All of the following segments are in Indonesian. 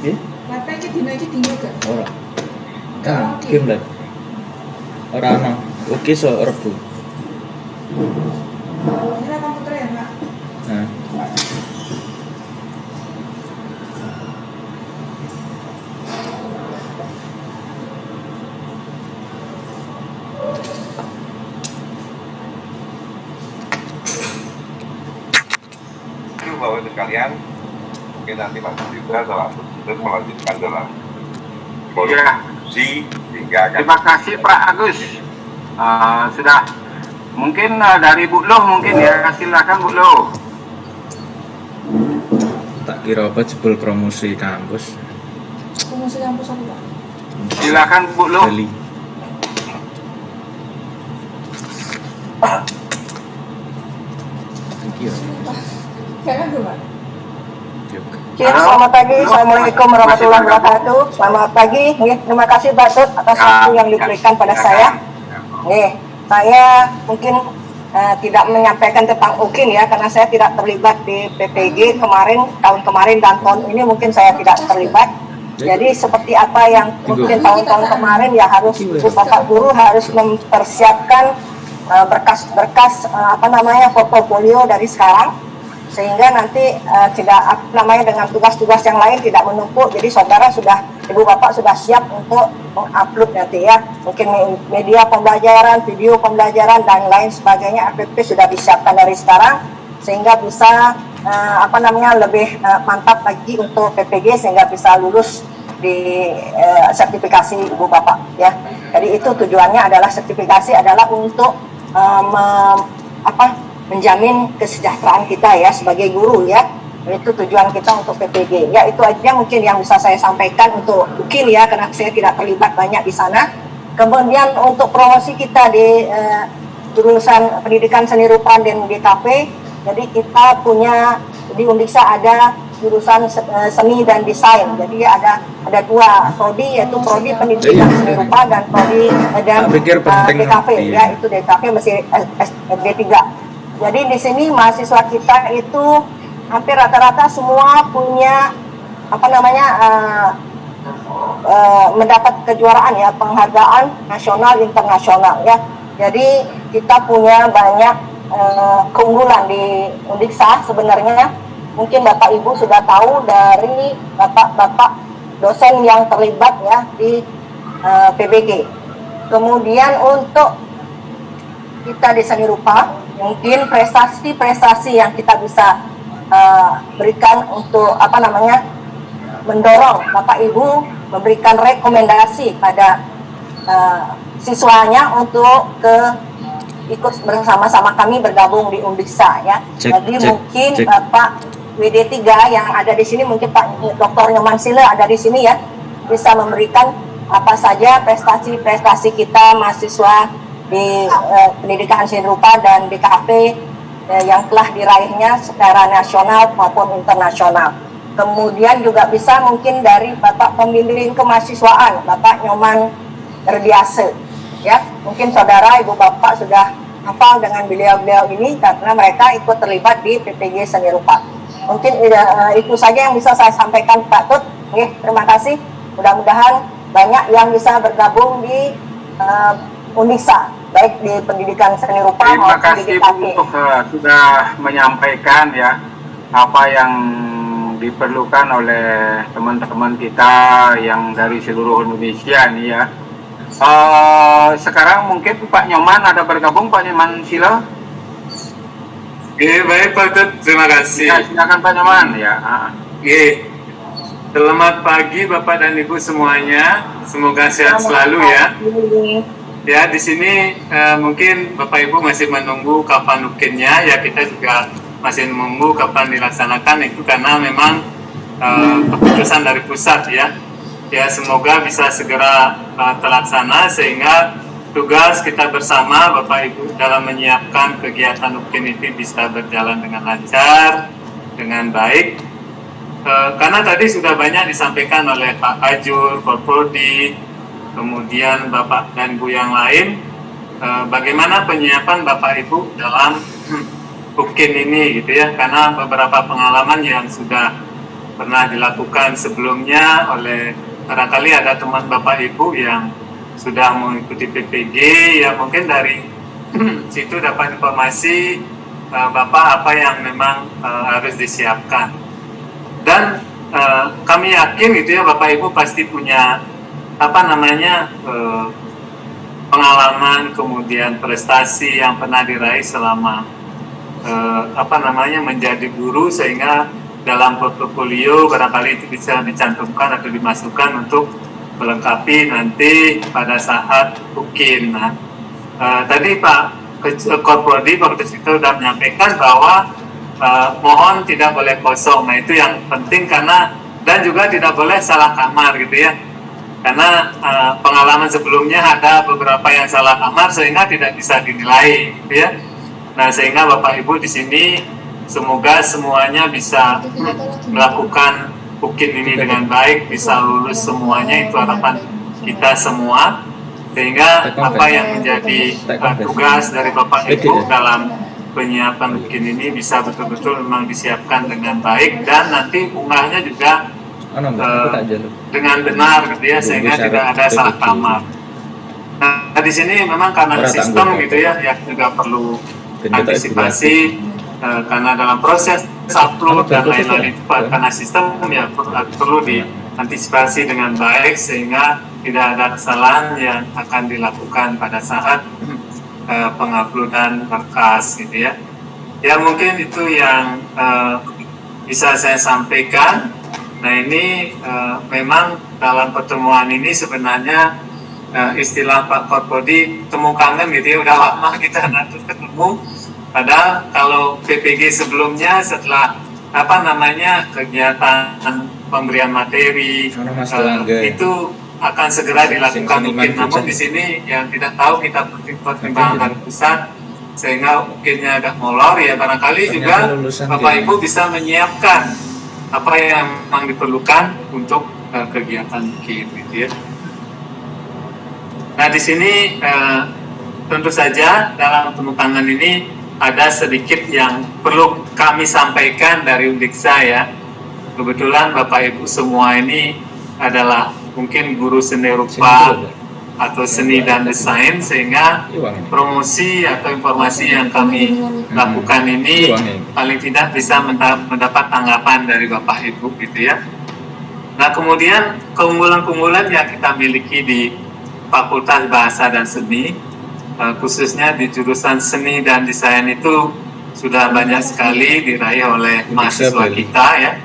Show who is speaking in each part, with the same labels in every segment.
Speaker 1: Eh?
Speaker 2: Mata iki dina iki dino gak?
Speaker 1: Ora. Mungkin lah. Ora ana. Oke so Rebo.
Speaker 2: Ini komputer ya, Pak?
Speaker 1: Nah.
Speaker 3: Bapak Ibu sekalian, mungkin nanti Mas Indra salah terus melanjutkan dalam produksi hingga
Speaker 4: terima kasih Pak Agus. Sudah mungkin dari Bu Loh mungkin ya, silakan Bu Loh.
Speaker 1: Tak kira apa jebol promosi kampus.
Speaker 2: Promosi kampus apa, Pak?
Speaker 4: Silakan Bu Loh.
Speaker 1: Bali. Thank you.
Speaker 2: Jangan gue, Pak.
Speaker 5: Selamat pagi, Assalamualaikum warahmatullahi wabarakatuh. Selamat pagi, terima kasih Pak Tut atas waktu yang diberikan pada saya. Saya mungkin tidak menyampaikan tentang UKIN ya, karena saya tidak terlibat di PPG tahun kemarin dan tahun ini mungkin saya tidak terlibat. Jadi seperti apa yang mungkin tahun-tahun kemarin ya harus Bapak Guru harus mempersiapkan berkas-berkas portofolio dari sekarang, sehingga nanti tidak dengan tugas-tugas yang lain tidak menumpuk. Jadi saudara ibu bapak sudah siap untuk mengupload nanti ya, mungkin media pembelajaran, video pembelajaran dan lain sebagainya. FFP sudah disiapkan dari sekarang sehingga bisa lebih mantap lagi untuk PPG sehingga bisa lulus di sertifikasi ibu bapak ya. Jadi itu tujuannya adalah sertifikasi adalah untuk menjamin kesejahteraan kita ya sebagai guru ya. Itu tujuan kita untuk PPG ya. Itu aja mungkin yang bisa saya sampaikan untuk UKIN ya, karena saya tidak terlibat banyak di sana. Kemudian untuk promosi kita di jurusan pendidikan seni rupa dan DKP, jadi kita punya di Undiksa ada jurusan seni dan desain. Jadi ada dua prodi, yaitu prodi pendidikan seni rupa dan prodi dan DKP ya. Itu DKP masih D3. Jadi di sini mahasiswa kita itu hampir rata-rata semua punya mendapat kejuaraan ya, penghargaan nasional internasional ya. Jadi kita punya banyak keunggulan di Undiksa sebenarnya. Mungkin Bapak Ibu sudah tahu dari Bapak dosen yang terlibat ya di PBG. Kemudian untuk kita di seni rupa, mungkin prestasi-prestasi yang kita bisa berikan untuk mendorong Bapak Ibu memberikan rekomendasi pada siswanya untuk ikut bersama-sama kami bergabung di Undiksa ya. Jadi mungkin Bapak WD3 yang ada di sini, mungkin Pak Dr. Nyoman Sila ada di sini ya, bisa memberikan apa saja prestasi-prestasi kita mahasiswa di pendidikan seni rupa dan DKP yang telah diraihnya secara nasional maupun internasional. Kemudian juga bisa mungkin dari Bapak Pembimbing Kemahasiswaan, Bapak Nyoman Erdiase ya. Mungkin saudara ibu bapak sudah hafal dengan beliau-beliau ini karena mereka ikut terlibat di PPG seni rupa. Mungkin itu saja yang bisa saya sampaikan Pak Tut. Terima kasih. Mudah-mudahan banyak yang bisa bergabung di Undiksa, baik di pendidikan seni rupa maupun di DKP.
Speaker 4: Terima kasih untuk sudah menyampaikan ya apa yang diperlukan oleh teman-teman kita yang dari seluruh Indonesia nih ya. Sekarang mungkin Pak Nyoman ada bergabung, Pak Nyoman Sila.
Speaker 6: Baik Pak Tut, terima kasih.
Speaker 4: Ya, silakan Pak Nyoman ya.
Speaker 6: Selamat pagi Bapak dan Ibu semuanya. Semoga sehat selalu ya. Ya, di sini mungkin Bapak Ibu masih menunggu kapan UKIN-nya, ya kita juga masih menunggu kapan dilaksanakan, itu karena memang keputusan dari pusat ya. Ya, semoga bisa segera terlaksana sehingga tugas kita bersama Bapak Ibu dalam menyiapkan kegiatan UKIN itu bisa berjalan dengan lancar, dengan baik. Karena tadi sudah banyak disampaikan oleh Pak Kajur, Pak Prodi, kemudian Bapak dan Bu yang lain, bagaimana penyiapan Bapak Ibu dalam UKIN ini gitu ya, karena beberapa pengalaman yang sudah pernah dilakukan sebelumnya oleh barangkali ada teman Bapak Ibu yang sudah mengikuti PPG, ya mungkin dari situ dapat informasi Bapak apa yang memang harus disiapkan. Dan kami yakin gitu ya, Bapak Ibu pasti punya pengalaman, kemudian prestasi yang pernah diraih selama menjadi guru, sehingga dalam portofolio barangkali itu bisa dicantumkan atau dimasukkan untuk melengkapi nanti pada saat UKIN. Nah, tadi Pak Korprodi, Pak Kesito sudah menyampaikan bahwa mohon tidak boleh kosong. Nah, itu yang penting, karena dan juga tidak boleh salah kamar gitu ya. Karena pengalaman sebelumnya ada beberapa yang salah kamar sehingga tidak bisa dinilai gitu ya. Nah, sehingga Bapak Ibu di sini semoga semuanya bisa melakukan UKIN ini dengan baik, bisa lulus semuanya, itu harapan kita semua. Sehingga apa yang menjadi tugas dari Bapak Ibu dalam penyiapan UKIN ini bisa betul-betul memang disiapkan dengan baik, dan nanti unggahnya juga dengan benar gitu ya, sehingga tidak ada salah kamar. Nah, di sini memang karena sistem gitu ya, yang juga perlu antisipasi karena dalam proses upload dan lain-lain karena sistem ya perlu diantisipasi dengan baik, sehingga tidak ada kesalahan yang akan dilakukan pada saat penguploadan berkas gitu ya. Ya mungkin itu yang bisa saya sampaikan. Nah, ini memang dalam pertemuan ini sebenarnya istilah Pak Korprodi temu kangen gitu ya, udah lama kita nanti ketemu. Padahal kalau PPG sebelumnya setelah kegiatan pemberian materi itu akan segera dilakukan mungkin. Namun di sini yang tidak tahu kita pertimbangan dari pusat sehingga mungkinnya agak molor ya, barangkali juga Bapak Ibu bisa menyiapkan apa yang memang diperlukan untuk kegiatan mungkin gitu ya. Nah, di sini tentu saja dalam temu tangan ini ada sedikit yang perlu kami sampaikan dari Undiksa ya. Kebetulan Bapak Ibu semua ini adalah mungkin guru seni rupa atau seni dan desain, sehingga promosi atau informasi yang kami lakukan ini paling tidak bisa mendapat tanggapan dari Bapak Ibu gitu ya. Nah, kemudian keunggulan-keunggulan yang kita miliki di Fakultas Bahasa dan Seni, khususnya di jurusan seni dan desain itu sudah banyak sekali diraih oleh mahasiswa kita ya.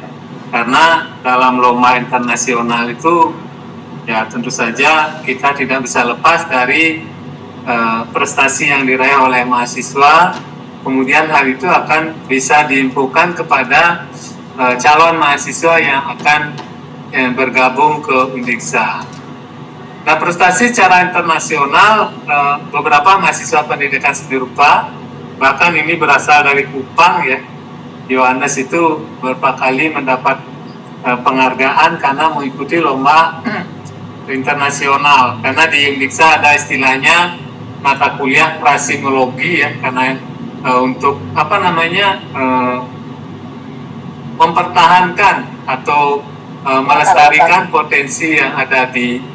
Speaker 6: Karena dalam lomba internasional itu ya tentu saja kita tidak bisa lepas dari prestasi yang diraih oleh mahasiswa. Kemudian hal itu akan bisa diinfokan kepada calon mahasiswa yang akan bergabung ke Undiksa. Nah, prestasi secara internasional beberapa mahasiswa pendidikan seni rupa, bahkan ini berasal dari Kupang ya. Yohanes itu beberapa kali mendapat penghargaan karena mengikuti lomba internasional. Karena di Undiksa ada istilahnya mata kuliah prasimologi ya, karena untuk mempertahankan atau melestarikan potensi yang ada di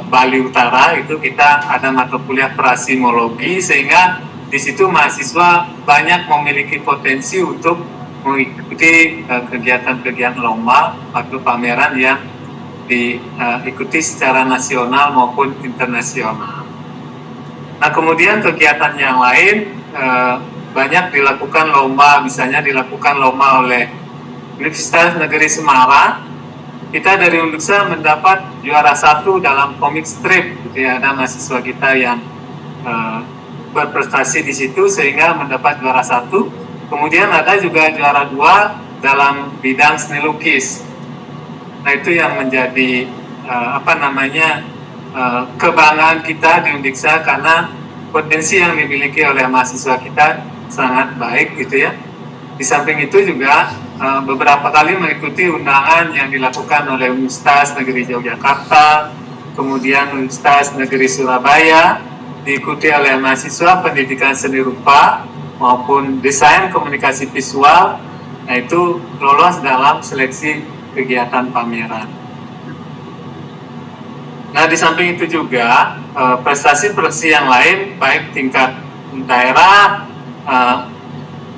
Speaker 6: Bali Utara, itu kita ada mata kuliah prasimologi, sehingga di situ mahasiswa banyak memiliki potensi untuk mengikuti kegiatan-kegiatan lomba atau pameran yang diikuti secara nasional maupun internasional. Nah, kemudian kegiatan yang lain banyak dilakukan lomba, misalnya dilakukan lomba oleh Universitas Negeri Semarang. Kita dari Undiksa mendapat juara 1 dalam komik strip, gitu ya. Ada mahasiswa kita yang berprestasi di situ sehingga mendapat juara 1. Kemudian ada juga juara 2 dalam bidang seni lukis. Nah, itu yang menjadi kebanggaan kita di Undiksa, karena potensi yang dimiliki oleh mahasiswa kita sangat baik gitu ya. Di samping itu juga beberapa kali mengikuti undangan yang dilakukan oleh Universitas Negeri Yogyakarta, kemudian Universitas Negeri Surabaya, diikuti oleh mahasiswa pendidikan seni rupa maupun desain komunikasi visual. Nah, Nah, itu lolos dalam seleksi kegiatan pameran. Nah, di samping itu juga prestasi-prestasi yang lain, baik tingkat daerah,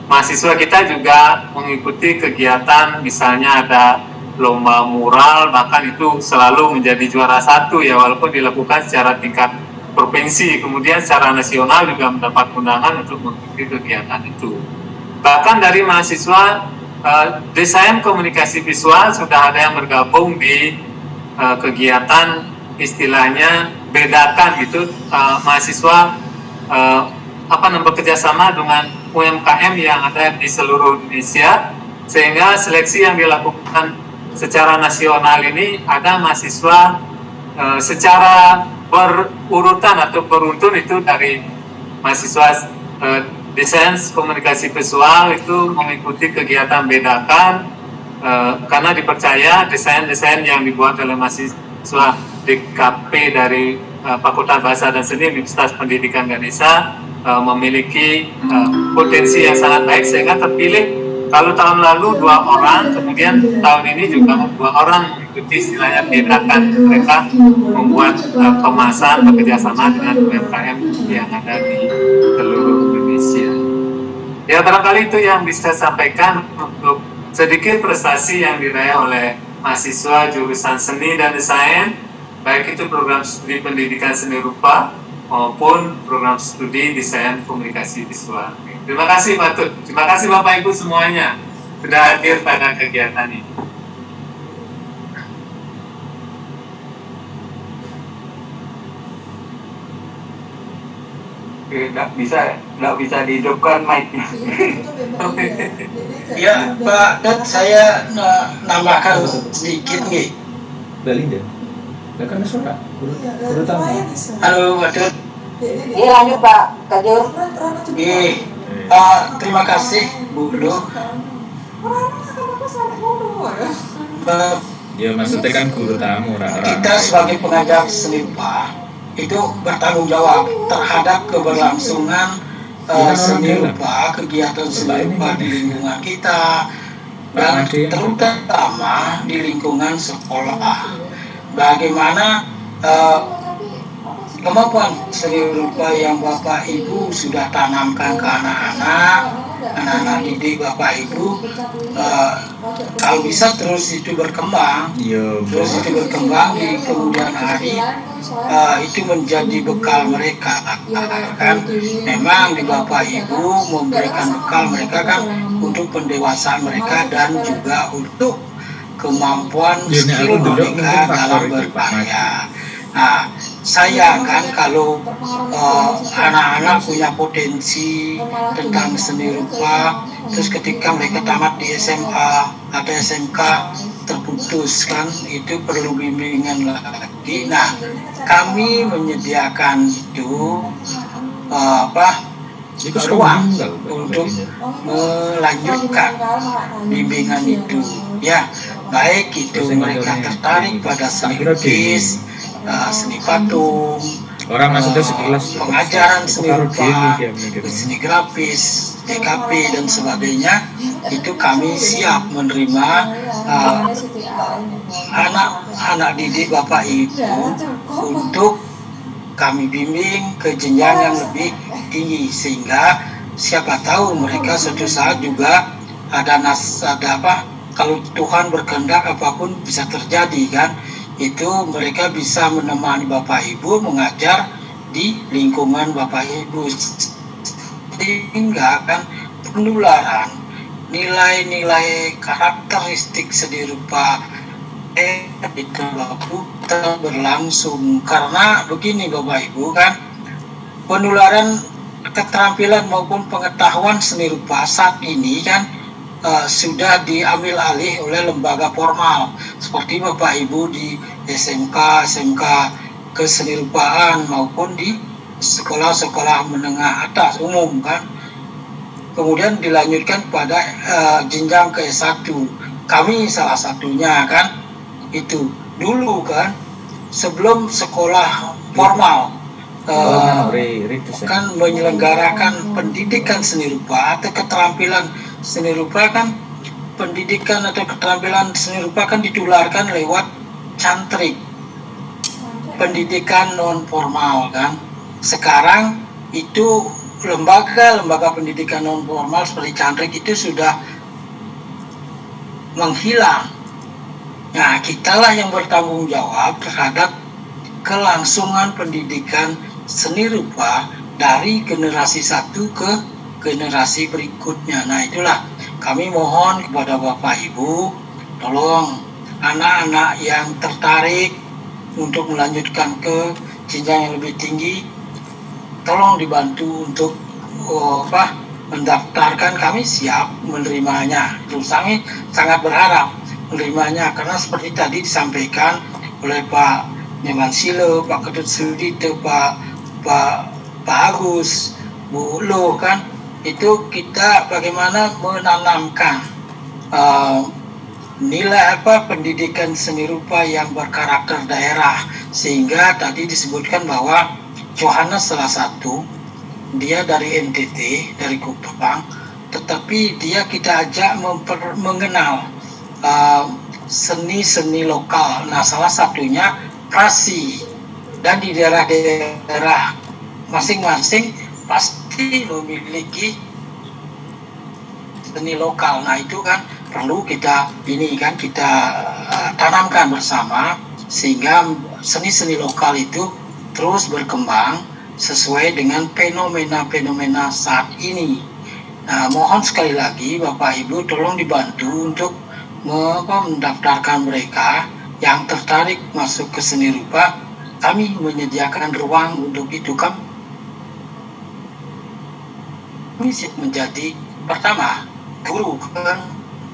Speaker 6: mahasiswa kita juga mengikuti kegiatan, misalnya ada lomba mural, bahkan itu selalu menjadi juara 1 ya, walaupun dilakukan secara tingkat provinsi, kemudian secara nasional juga mendapat undangan untuk mengikuti kegiatan itu. Bahkan dari mahasiswa desain komunikasi visual sudah ada yang bergabung di kegiatan istilahnya bedakan gitu, mahasiswa bekerja sama dengan UMKM yang ada di seluruh Indonesia, sehingga seleksi yang dilakukan secara nasional ini ada mahasiswa secara berurutan atau beruntun itu dari mahasiswa desain komunikasi visual itu mengikuti kegiatan bedakan karena dipercaya desain-desain yang dibuat oleh mahasiswa DKP dari Fakultas Bahasa dan Seni Universitas Pendidikan Ganesha memiliki potensi yang sangat baik, sehingga terpilih. Kalau tahun lalu 2 orang, kemudian tahun ini juga 2 orang mengikuti istilahnya bedakan. Mereka membuat kemasan bekerjasama dengan UMKM yang ada di seluruh Indonesia. Ya, barangkali itu yang bisa saya sampaikan untuk sedikit prestasi yang diraih oleh mahasiswa jurusan seni dan desain, baik itu program studi pendidikan seni rupa maupun program studi desain komunikasi visual. Terima kasih Pak Tut, terima kasih Bapak Ibu semuanya sudah hadir pada kegiatan ini.
Speaker 7: Nggak bisa dihidupkan mic-nya.
Speaker 8: Ya Pak Tut, saya nambahkan sedikit nih.
Speaker 1: Belinda. Lah kan suara. Guru tamu.
Speaker 8: Halo Pak Tut.
Speaker 5: Iya lanjut Pak Kajur.
Speaker 8: Terima kasih Bu Lu.
Speaker 1: Ya maksudnya kan guru tamu
Speaker 8: Kita sebagai pengajar seni rupa itu bertanggung jawab terhadap keberlangsungan seni rupa, kegiatan seni rupa di lingkungan kita dan terutama di lingkungan sekolah. Bagaimana kemampuan seni rupa yang Bapak Ibu sudah tanamkan ke anak-anak didik Bapak Ibu, kalau bisa terus itu berkembang, di kemudian hari, itu menjadi bekal mereka kan. Memang di Bapak Ibu memberikan bekal mereka kan untuk pendewasaan mereka dan juga untuk kemampuan skill mereka dalam berkarya. Nah, sayang kan kalau anak-anak punya potensi tentang seni rupa, terus ketika mereka tamat di SMA atau SMK terputus kan, itu perlu bimbingan lagi. Nah, kami menyediakan itu ruang untuk melanjutkan bimbingan itu. Ya, baik itu mereka tertarik pada seni lukis, seni patung,
Speaker 1: maksudnya sekelas
Speaker 8: pengajaran seni rupa, seni grafis, DKP dan sebagainya, itu kami siap menerima anak-anak didik Bapak Ibu untuk kami bimbing ke jenjang yang lebih tinggi, sehingga siapa tahu mereka suatu saat juga kalau Tuhan berkehendak apapun bisa terjadi kan. Itu mereka bisa menemani Bapak Ibu mengajar di lingkungan Bapak Ibu, sehingga kan penularan nilai-nilai karakteristik seni rupa itu berlangsung. Karena begini Bapak Ibu kan, penularan keterampilan maupun pengetahuan seni rupa saat ini kan sudah diambil alih oleh lembaga formal seperti Bapak Ibu di SMK kesenirupaan maupun di sekolah-sekolah menengah atas umum kan. Kemudian dilanjutkan pada jenjang ke S1. Kami salah satunya kan, itu dulu kan sebelum sekolah formal kan menyelenggarakan pendidikan seni rupa atau keterampilan seni rupa kan, pendidikan atau keterampilan seni rupa kan ditularkan lewat cantrik, pendidikan non formal kan. Sekarang itu lembaga pendidikan non formal seperti cantrik itu sudah menghilang. Nah, kitalah yang bertanggung jawab terhadap kelangsungan pendidikan seni rupa dari generasi satu ke generasi berikutnya. Nah, itulah kami mohon kepada Bapak Ibu, tolong anak-anak yang tertarik untuk melanjutkan ke jenjang yang lebih tinggi, tolong dibantu untuk mendaftarkan. Kami siap menerimanya. Terus kami sangat berharap menerimanya, karena seperti tadi disampaikan oleh Pak Nyoman Silo, Pak Ketut Sudito, Pak Agus, Bu Lo kan, itu kita bagaimana menanamkan nilai pendidikan seni rupa yang berkarakter daerah, sehingga tadi disebutkan bahwa Johannes salah satu, dia dari NTT, dari Kupang, tetapi dia kita ajak mengenal seni-seni lokal. Nah, salah satunya Prasi, dan di daerah-daerah masing-masing pasti memiliki seni lokal. Nah, itu kan perlu kita tanamkan bersama, sehingga seni-seni lokal itu terus berkembang sesuai dengan fenomena-fenomena saat ini. Nah, mohon sekali lagi Bapak Ibu tolong dibantu untuk mendaftarkan mereka yang tertarik masuk ke seni rupa. Kami menyediakan ruang untuk itu. Kami menjadi pertama guru,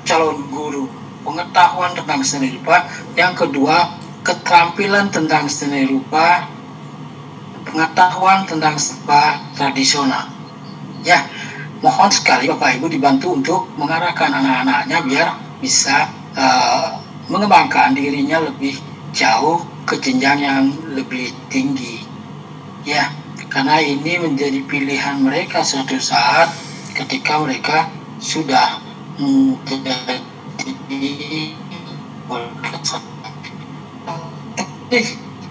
Speaker 8: calon guru, pengetahuan tentang seni rupa. Yang kedua, keterampilan tentang seni rupa, pengetahuan tentang seni tradisional. Ya, mohon sekali Bapak Ibu dibantu untuk mengarahkan anak-anaknya biar bisa mengembangkan dirinya lebih jauh ke jenjang yang lebih tinggi. Ya, karena ini menjadi pilihan mereka suatu saat ketika mereka sudah menjadi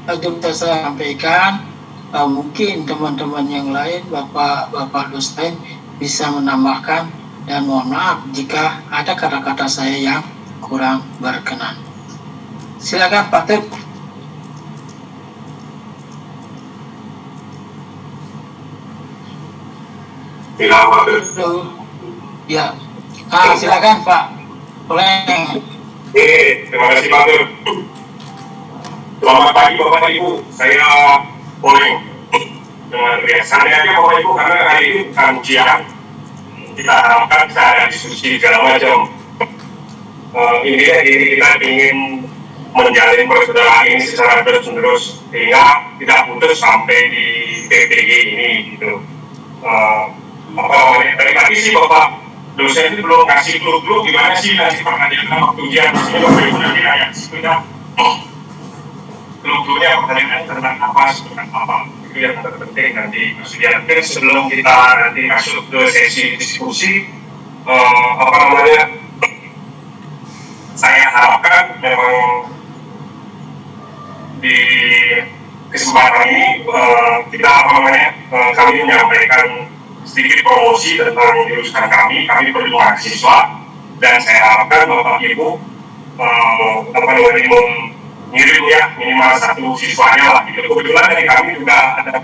Speaker 8: untuk saya sampaikan. Mungkin teman-teman yang lain, Bapak dosen bisa menambahkan, dan mohon maaf jika ada kata-kata saya yang kurang berkenan. Silakan Pak Tep. Ya, silakan Pak. Boleh.
Speaker 3: Terima kasih Pak Tep. Selamat pagi Bapak Ibu, saya Poleng dengan biasanya aja Bapak Ibu, karena hari ini bukan ujian, kita harapkan bisa ada diskusi segala macam. Ini kita ingin menjalin persaudaraan ini secara terus-menerus sehingga tidak putus sampai di PPG ini gitu. Dari tadi sih Bapak dosen itu belum kasih clue gimana sih nanti pertanyaan waktu ujian di sini. Bapak Ibu nanti kayak sudah clue-nya pertanyaan tentang apa itu yang terpenting nanti ujian. Sebelum kita nanti masuk ke sesi diskusi, saya harapkan memang di kesempatan ini kita kami menyampaikan sedikit promosi tentang jurusan kami perlu mahasiswa, dan saya harapkan Bapak Ibu mengirim ya minimal satu siswanya lah gitu. Kebetulan dari kami juga ada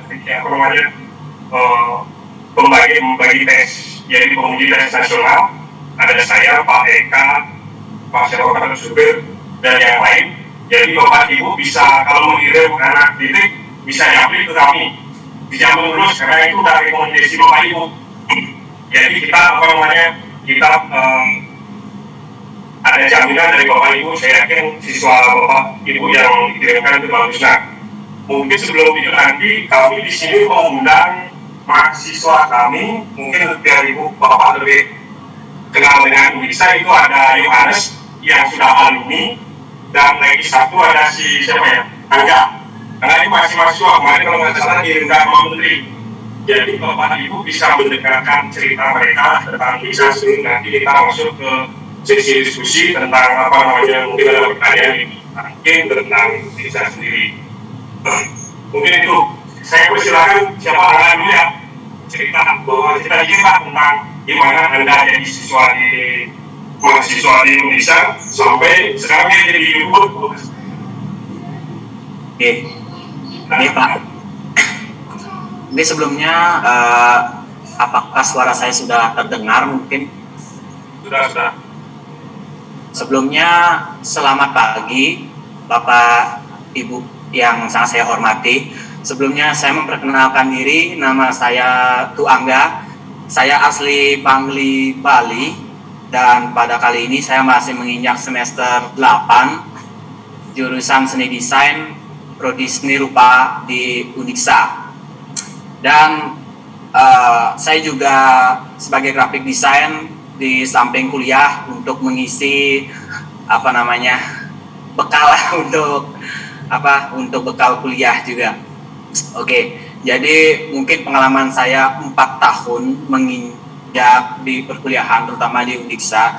Speaker 3: pembagi tes, jadi penguji tes nasional, ada saya, Pak Eka, Pak Syarifat Supir, dan yang lain. Jadi Bapak Ibu bisa kalau mengirim anak didik bisa nyapri ke kami, dijamin terus karena itu dari rekomendasi Bapak Ibu. Jadi kita ada jaminan dari Bapak Ibu. Saya yakin siswa Bapak Ibu yang dikirimkan itu bagus. Nah, mungkin sebelum itu nanti kami di sini mengundang mahasiswa kami, mungkin biar Ibu Bapak lebih kenal dengan bisa, itu ada Yohanes yang sudah alumni, dan lagi satu ada si siapa ya, Angga. Karena ini masih mahasiswa, kemarin kalau nggak salah diundang sama Menteri. Jadi Bapak Ibu bisa mendengarkan cerita mereka tentang bisa, nanti kita masuk ke sesi diskusi tentang mungkin ada pertanyaan mungkin tentang diri saya sendiri. Mungkin itu saya persilakan siapa orang dulu ya cerita tentang gimana Anda jadi mahasiswa di Indonesia sampai sekarang dia jadi YouTuber.
Speaker 9: Oke, ini Pak. Ini sebelumnya apakah suara saya sudah terdengar mungkin?
Speaker 3: Sudah.
Speaker 9: Sebelumnya selamat pagi Bapak Ibu yang sangat saya hormati. Sebelumnya saya memperkenalkan diri, nama saya Tu Angga. Saya asli Pangli, Bali, dan pada kali ini saya masih menginjak semester 8 jurusan Seni Desain Prodi Seni Rupa di Uniksa. Dan saya juga sebagai graphic design di samping kuliah untuk mengisi bekal untuk bekal kuliah juga. Oke, jadi mungkin pengalaman saya 4 tahun menginjak di perkuliahan terutama di Uniksa.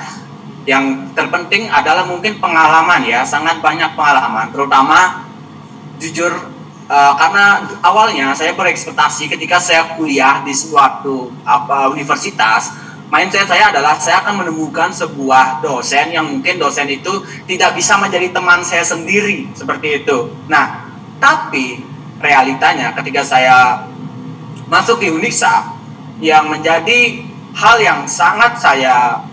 Speaker 9: Yang terpenting adalah mungkin pengalaman ya, sangat banyak pengalaman, terutama jujur karena awalnya saya berekspektasi ketika saya kuliah di suatu universitas, mindset saya adalah saya akan menemukan sebuah dosen yang mungkin dosen itu tidak bisa menjadi teman saya sendiri seperti itu. Nah, tapi realitanya ketika saya masuk di Uniksa, yang menjadi hal yang sangat saya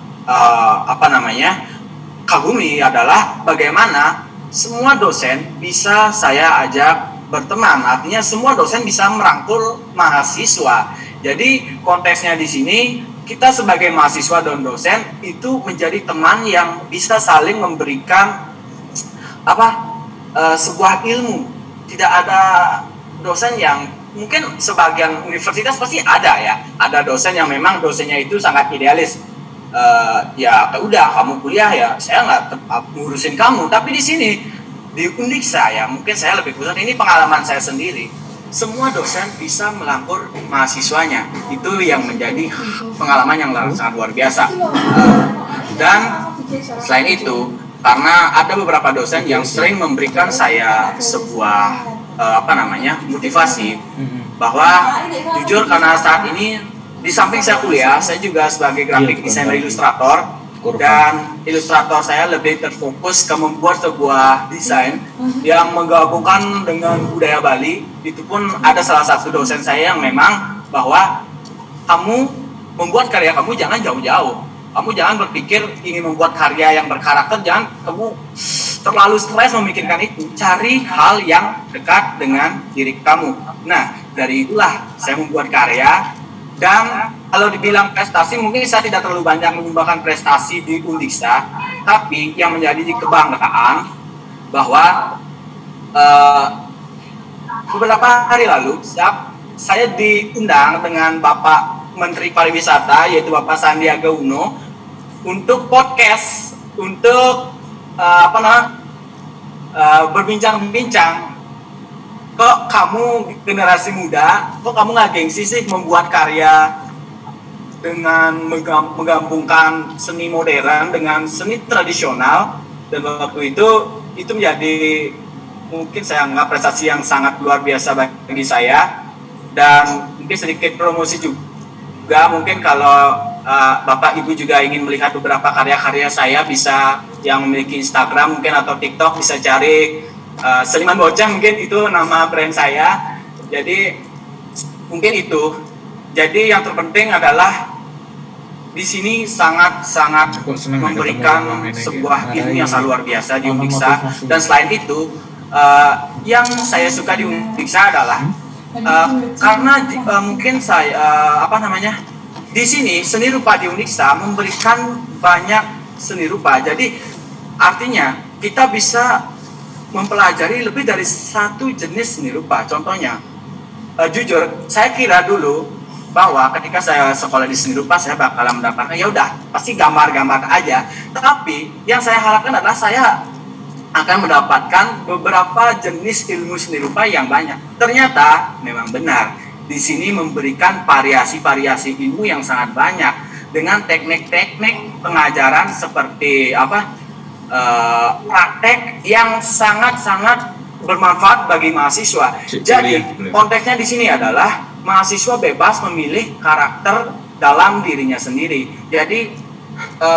Speaker 9: kagumi adalah bagaimana semua dosen bisa saya ajak berteman. Artinya semua dosen bisa merangkul mahasiswa. Jadi konteksnya di sini kita sebagai mahasiswa dan dosen itu menjadi teman yang bisa saling memberikan sebuah ilmu. Tidak ada dosen yang mungkin sebagian universitas pasti ada ya. Ada dosen yang memang dosennya itu sangat idealis. Ya udah kamu kuliah ya, saya nggak ngurusin kamu. Tapi di sini di Uniksa ya, mungkin saya lebih khusus, ini pengalaman saya sendiri. Semua dosen bisa melangkur mahasiswanya. Itu yang menjadi pengalaman yang sangat luar biasa. Dan selain itu, karena ada beberapa dosen yang sering memberikan saya sebuah motivasi bahwa jujur karena saat ini di samping saya kuliah, saya juga sebagai graphic designer ilustrator, dan ilustrator saya lebih terfokus ke membuat sebuah desain yang menggabungkan dengan budaya Bali. Itu pun ada salah satu dosen saya yang memang bahwa kamu membuat karya kamu jangan jauh-jauh. Kamu jangan berpikir ingin membuat karya yang berkarakter, jangan kamu terlalu stres memikirkan itu. Cari hal yang dekat dengan diri kamu. Nah, dari itulah saya membuat karya. Dan kalau dibilang prestasi, mungkin saya tidak terlalu banyak menyumbangkan prestasi di Uniksa. Tapi yang menjadi kebanggaan bahwa beberapa hari lalu saya diundang dengan Bapak Menteri Pariwisata, yaitu Bapak Sandiaga Uno, untuk podcast, untuk berbincang-bincang. Kok kamu generasi muda, kok kamu nggak gengsi sih membuat karya dengan menggabungkan seni modern dengan seni tradisional? Dan waktu itu menjadi mungkin saya anggap prestasi yang sangat luar biasa bagi saya. Dan mungkin sedikit promosi juga, mungkin kalau Bapak Ibu juga ingin melihat beberapa karya-karya saya, bisa yang memiliki Instagram mungkin atau TikTok bisa cari Seniman Bocah, mungkin itu nama brand saya. Jadi mungkin itu. Jadi yang terpenting adalah di sini sangat memberikan sebuah ilmu yang sangat luar biasa di Uniksa. Dan selain itu yang saya suka di Uniksa adalah karena mungkin saya di sini seni rupa di Uniksa memberikan banyak seni rupa. Jadi artinya kita bisa mempelajari lebih dari satu jenis seni rupa. Contohnya, jujur saya kira dulu bahwa ketika saya sekolah di seni rupa saya bakalan mendapatkan ya udah pasti gambar-gambar aja. Tapi yang saya harapkan adalah saya akan mendapatkan beberapa jenis ilmu seni rupa yang banyak. Ternyata memang benar, di sini memberikan variasi-variasi ilmu yang sangat banyak. dengan teknik-teknik pengajaran seperti praktek yang sangat-sangat bermanfaat bagi mahasiswa. Jadi konteksnya di sini adalah mahasiswa bebas memilih karakter dalam dirinya sendiri. Jadi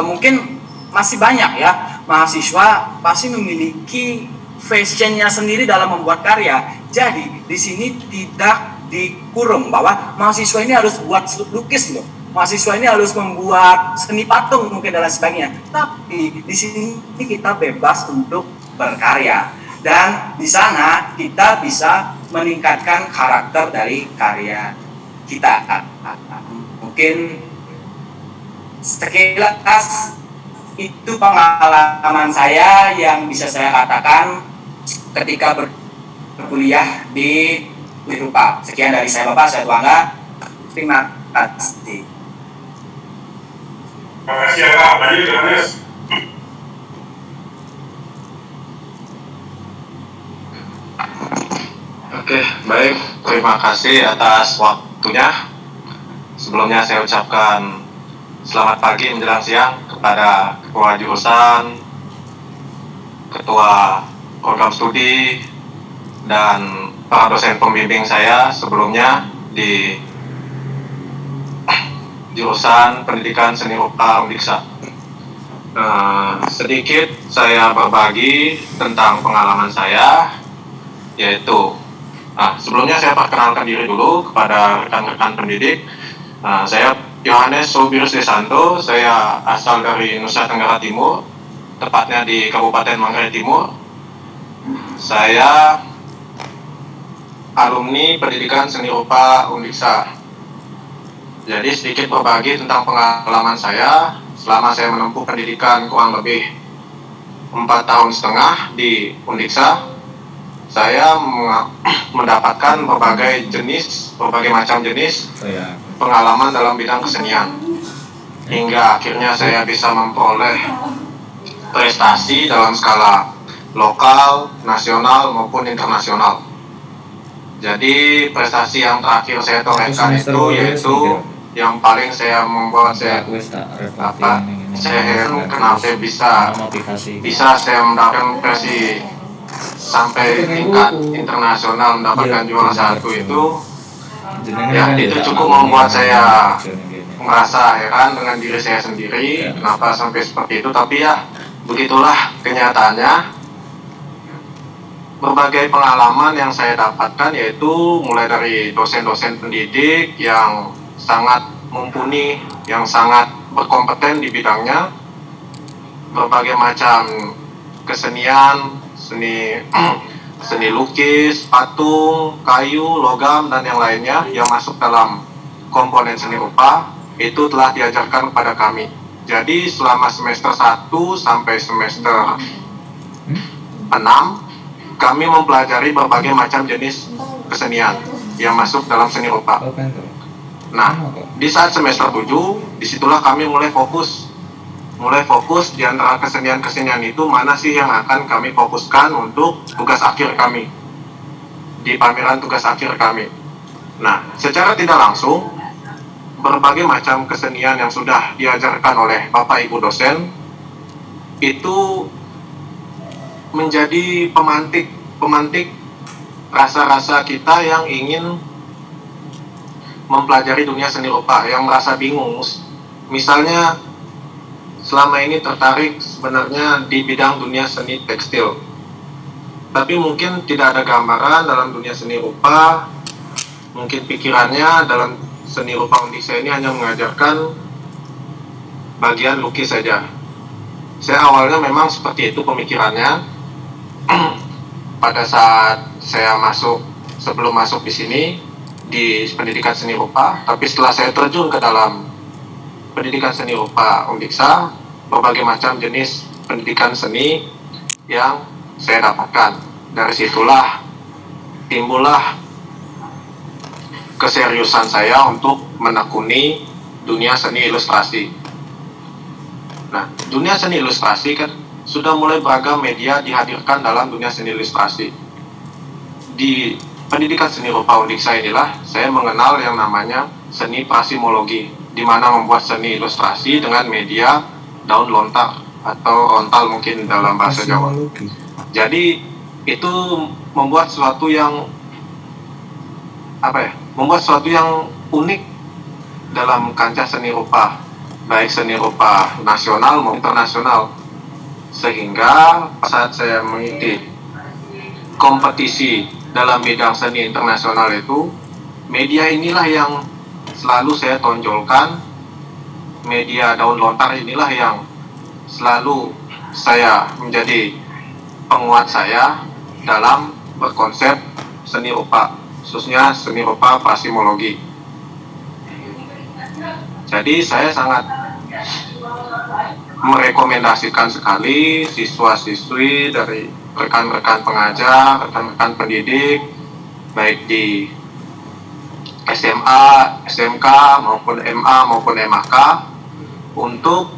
Speaker 9: mungkin masih banyak ya mahasiswa pasti memiliki fashionnya sendiri dalam membuat karya. Jadi di sini tidak dikurung bahwa mahasiswa ini harus buat lukis loh. Mahasiswa ini harus membuat seni patung mungkin dan lain sebagainya. Tapi di sini kita bebas untuk berkarya. Dan di sana kita bisa meningkatkan karakter dari karya kita. Mungkin sekilas itu pengalaman saya yang bisa saya katakan ketika berkuliah di Rupa. Sekian dari saya Bapak, saya Tuangga. Terima kasih.
Speaker 3: Terima kasih ya Kak. Lanjut Johannes.
Speaker 10: Oke, baik. Terima kasih atas waktunya. Sebelumnya saya ucapkan selamat pagi menjelang siang kepada Ketua Jurusan, Ketua Program Studi, dan para dosen pembimbing saya sebelumnya di Jurusan Pendidikan Seni Rupa Undiksa. Sedikit saya berbagi tentang pengalaman saya, yaitu sebelumnya saya perkenalkan diri dulu kepada rekan-rekan pendidik. Saya Yohanes Sobirus Desanto, saya asal dari Nusa Tenggara Timur, tepatnya di Kabupaten Manggarai Timur. Saya alumni Pendidikan Seni Rupa Undiksa. Jadi sedikit berbagi tentang pengalaman saya selama saya menempuh pendidikan kurang lebih 4,5 tahun di Undiksa. Saya mendapatkan berbagai macam jenis pengalaman dalam bidang kesenian, hingga akhirnya saya bisa memperoleh prestasi dalam skala lokal, nasional maupun internasional. Jadi prestasi yang terakhir saya torehkan itu yaitu yang paling saya membuat saya heran kenapa bisa saya mendapatkan prestasi sampai tingkat internasional, mendapatkan juara 1 itu, ya itu cukup membuat saya merasa heran dengan diri saya sendiri kenapa sampai seperti itu. Tapi ya begitulah kenyataannya. Berbagai pengalaman yang saya dapatkan yaitu mulai dari dosen-dosen pendidik yang sangat mumpuni, yang sangat berkompeten di bidangnya, berbagai macam kesenian, seni lukis, patung, kayu, logam, dan yang lainnya yang masuk dalam komponen seni rupa itu telah diajarkan kepada kami. Jadi selama semester 1 sampai semester 6 kami mempelajari berbagai macam jenis kesenian yang masuk dalam seni rupa. Nah, di saat semester 7 disitulah kami mulai fokus di antara kesenian-kesenian itu mana sih yang akan kami fokuskan untuk tugas akhir kami di pameran tugas akhir kami. Nah, secara tidak langsung berbagai macam kesenian yang sudah diajarkan oleh Bapak Ibu dosen itu menjadi pemantik rasa-rasa kita yang ingin mempelajari dunia seni rupa, yang merasa bingung. Misalnya selama ini tertarik sebenarnya di bidang dunia seni tekstil, tapi mungkin tidak ada gambaran dalam dunia seni rupa. Mungkin pikirannya dalam seni rupa Undiksa ini hanya mengajarkan bagian lukis saja. Saya awalnya memang seperti itu pemikirannya pada saat saya sebelum masuk di sini di pendidikan seni rupa. Tapi setelah saya terjun ke dalam pendidikan seni rupa Undiksa, berbagai macam jenis pendidikan seni yang saya dapatkan. Dari situlah timbullah keseriusan saya untuk menekuni dunia seni ilustrasi. Nah, dunia seni ilustrasi kan sudah mulai beragam media dihadirkan dalam dunia seni ilustrasi. Di pendidikan seni rupa Undiksa inilah saya mengenal yang namanya seni prasimologi. di mana membuat seni ilustrasi dengan media daun lontar atau rontal mungkin dalam bahasa Jawa. Jadi itu membuat sesuatu yang membuat sesuatu yang unik dalam kancah seni rupa, baik seni rupa nasional maupun internasional. Sehingga saat saya mengikuti kompetisi dalam bidang seni internasional itu, media inilah yang selalu saya tonjolkan, media daun lontar inilah yang selalu saya menjadi penguat saya dalam berkonsep seni rupa, khususnya seni rupa prasimologi. Jadi saya sangat merekomendasikan sekali siswa-siswi dari rekan-rekan pengajar, rekan-rekan pendidik, baik di SMA, SMK, maupun MA, maupun MAK, untuk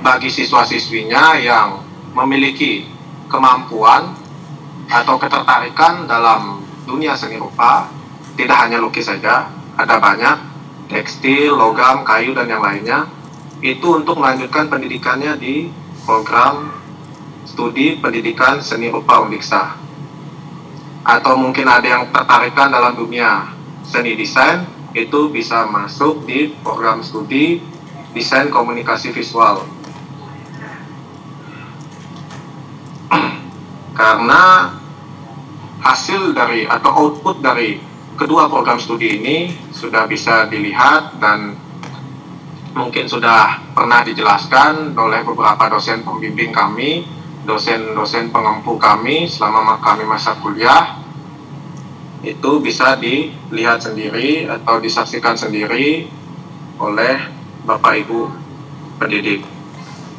Speaker 10: bagi siswa-siswinya yang memiliki kemampuan atau ketertarikan dalam dunia seni rupa, tidak hanya lukis saja, ada banyak, tekstil, logam, kayu, dan yang lainnya, itu untuk melanjutkan pendidikannya di program studi pendidikan seni rupa Undiksa. Atau mungkin ada yang tertarikan dalam dunia seni desain, itu bisa masuk di program studi desain komunikasi visual. Karena hasil dari atau output dari kedua program studi ini sudah bisa dilihat dan mungkin sudah pernah dijelaskan oleh beberapa dosen pembimbing kami, dosen-dosen pengempu kami selama kami masa kuliah. Itu bisa dilihat sendiri atau disaksikan sendiri oleh Bapak Ibu pendidik.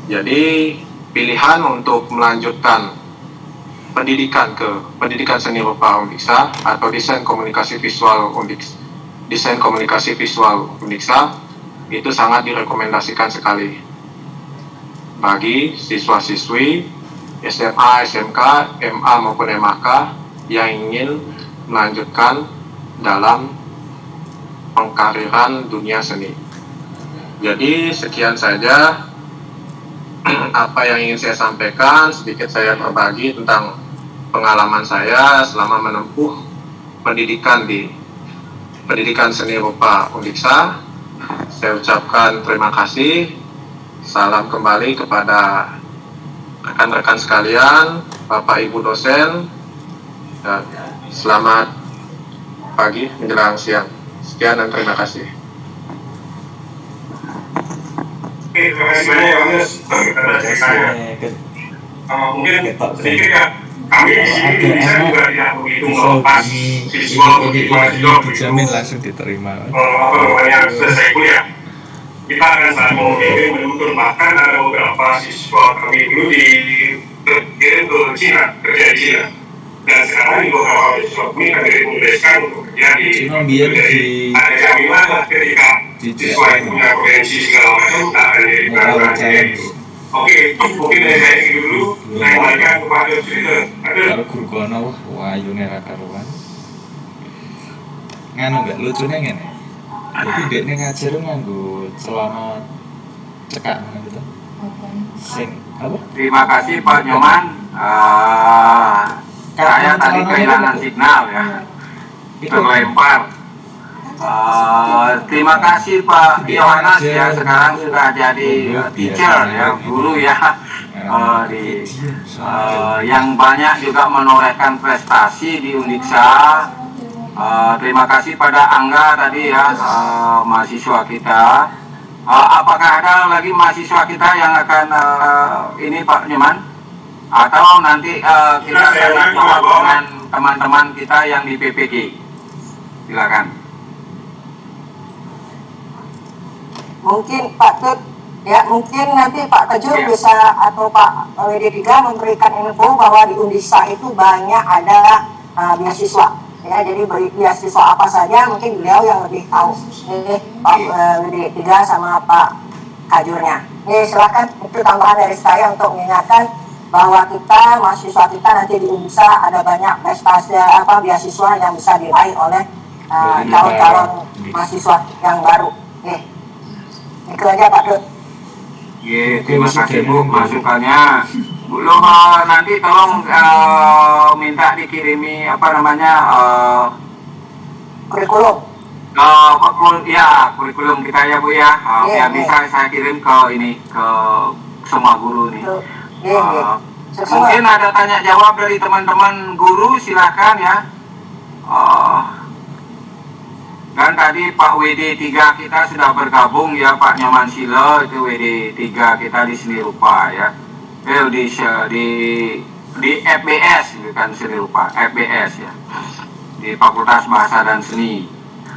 Speaker 10: Jadi pilihan untuk melanjutkan pendidikan ke pendidikan seni rupa Undiksa atau desain komunikasi visual Undiksa itu sangat direkomendasikan sekali bagi siswa-siswi SMA, SMK, MA maupun MAK yang ingin melanjutkan dalam pengkariran dunia seni. Jadi sekian saja apa yang ingin saya sampaikan, sedikit saya berbagi tentang pengalaman saya selama menempuh pendidikan di pendidikan seni rupa Undiksa. Saya ucapkan terima kasih. Salam kembali kepada rekan-rekan sekalian, Bapak Ibu dosen, dan selamat pagi menjelang siang. Sekian dan terima kasih.
Speaker 3: Oke, terima kasih banyak Mas atas ceritanya. Mungkin sedikit ya, kami di sini bisa juga tidak begitu melepas siswa untuk mahasiswa
Speaker 1: dijamin langsung diterima.
Speaker 3: Selesai kuliah. Kita akan saling membimbing menuntun, bahkan ada beberapa siswa kami dulu dikirim ke Cina, kerja di Cina. Dan sekarang di beberapa siswa kami akan direkomendasikan untuk kerja di ada jaminan lah ketika siswa itu punya potensi segala macam, tak akan jadi perangkat. Oke, mungkin dari saya segitu dulu. Saya berikan kepada cerita.
Speaker 1: Kalau guru kono wah ayune ra karuan. Nganu gak lucune ngene. Jadi dekne ngajar nganggo celana cekak gitu. Sing apa?
Speaker 4: Terima kasih Pak Nyoman. Saya tadi kehilangan signal ya. Terlempar. Terima kasih Pak Yohanes ya, sekarang sudah jadi teacher ya, guru ya, yang banyak juga menorehkan prestasi di Undiksa. Terima kasih pada Angga tadi ya, mahasiswa kita. Apakah ada lagi mahasiswa kita yang akan ini Pak Nyoman? Atau nanti kita akan jawab dengan teman-teman kita yang di PPG? Silakan.
Speaker 5: Mungkin Pak Tut, ya mungkin nanti Pak Tejo bisa atau Pak WD3 memberikan info bahwa di Undiksa itu banyak ada beasiswa. Ya, jadi beasiswa apa saja mungkin beliau yang lebih tahu. Pak WD3 sama Pak Kajurnya. Silakan, itu tambahan dari saya untuk mengingatkan bahwa kita mahasiswa kita nanti di Undiksa ada banyak prestasi beasiswa yang bisa diraih oleh calon-calon mahasiswa yang baru. Itu aja Pak Dut.
Speaker 4: Iya, terima kasih Bu masukannya. Belum nanti tolong minta dikirimi
Speaker 5: Kurikulum.
Speaker 4: Kurikulum kita ya Bu ya. Biar bisa saya kirim ke semua guru nih. Mungkin ada tanya jawab dari teman-teman guru, silakan ya. Dan tadi Pak WD 3 kita sudah bergabung ya, Pak Nyoman Silo, itu WD 3 kita di seni rupa ya. Di FBS, bukan seni rupa, FBS ya. Di Fakultas Bahasa dan Seni.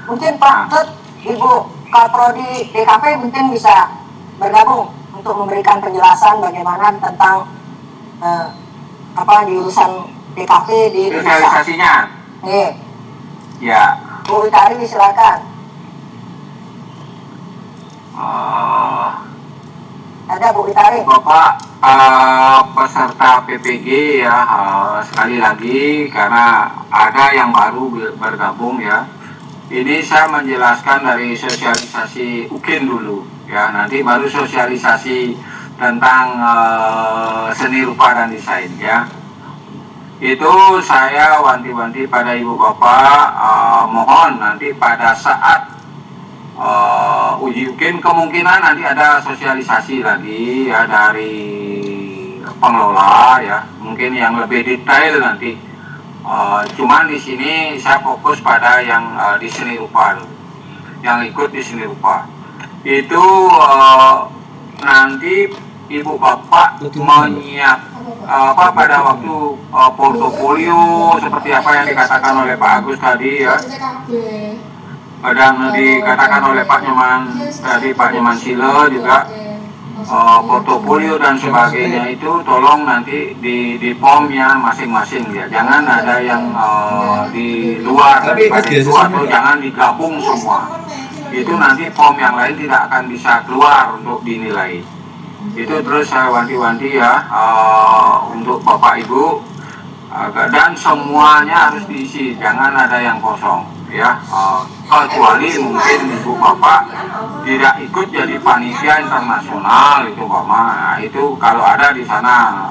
Speaker 5: Mungkin Pak Dut, Ibu Kaprodi DKP mungkin bisa bergabung untuk memberikan penjelasan bagaimana tentang di urusan DKP di Indonesia.
Speaker 4: Sosialisasinya. Ya.
Speaker 5: Bu Utari silakan. Ada Bu Utari.
Speaker 4: Bapak peserta PPG ya, sekali lagi karena ada yang baru bergabung ya. Ini saya menjelaskan dari sosialisasi UKIN dulu ya, nanti baru sosialisasi tentang seni rupa dan desain ya. Itu saya wanti-wanti pada Ibu Bapak, mohon nanti pada saat uji UKIN kemungkinan nanti ada sosialisasi lagi ya dari pengelola ya, mungkin yang lebih detail nanti. Cuman di sini saya fokus pada yang di seni rupa, yang ikut di seni rupa. Itu nanti Ibu Bapak menyiap pada waktu portofolio seperti apa yang dikatakan oleh Pak Agus tadi ya, dan dikatakan oleh Pak Nyoman tadi, Pak Nyoman Silo juga, portofolio dan sebagainya itu tolong nanti di POM-nya masing-masing ya, jangan ada yang di luar daripada itu atau jangan digabung semua. Itu nanti POM yang lain tidak akan bisa keluar untuk dinilai. Itu terus saya wanti-wanti ya, untuk Bapak Ibu, dan semuanya harus diisi, jangan ada yang kosong ya, kecuali mungkin Ibu Bapak tidak ikut jadi panitia internasional itu Bapak, itu kalau ada di sana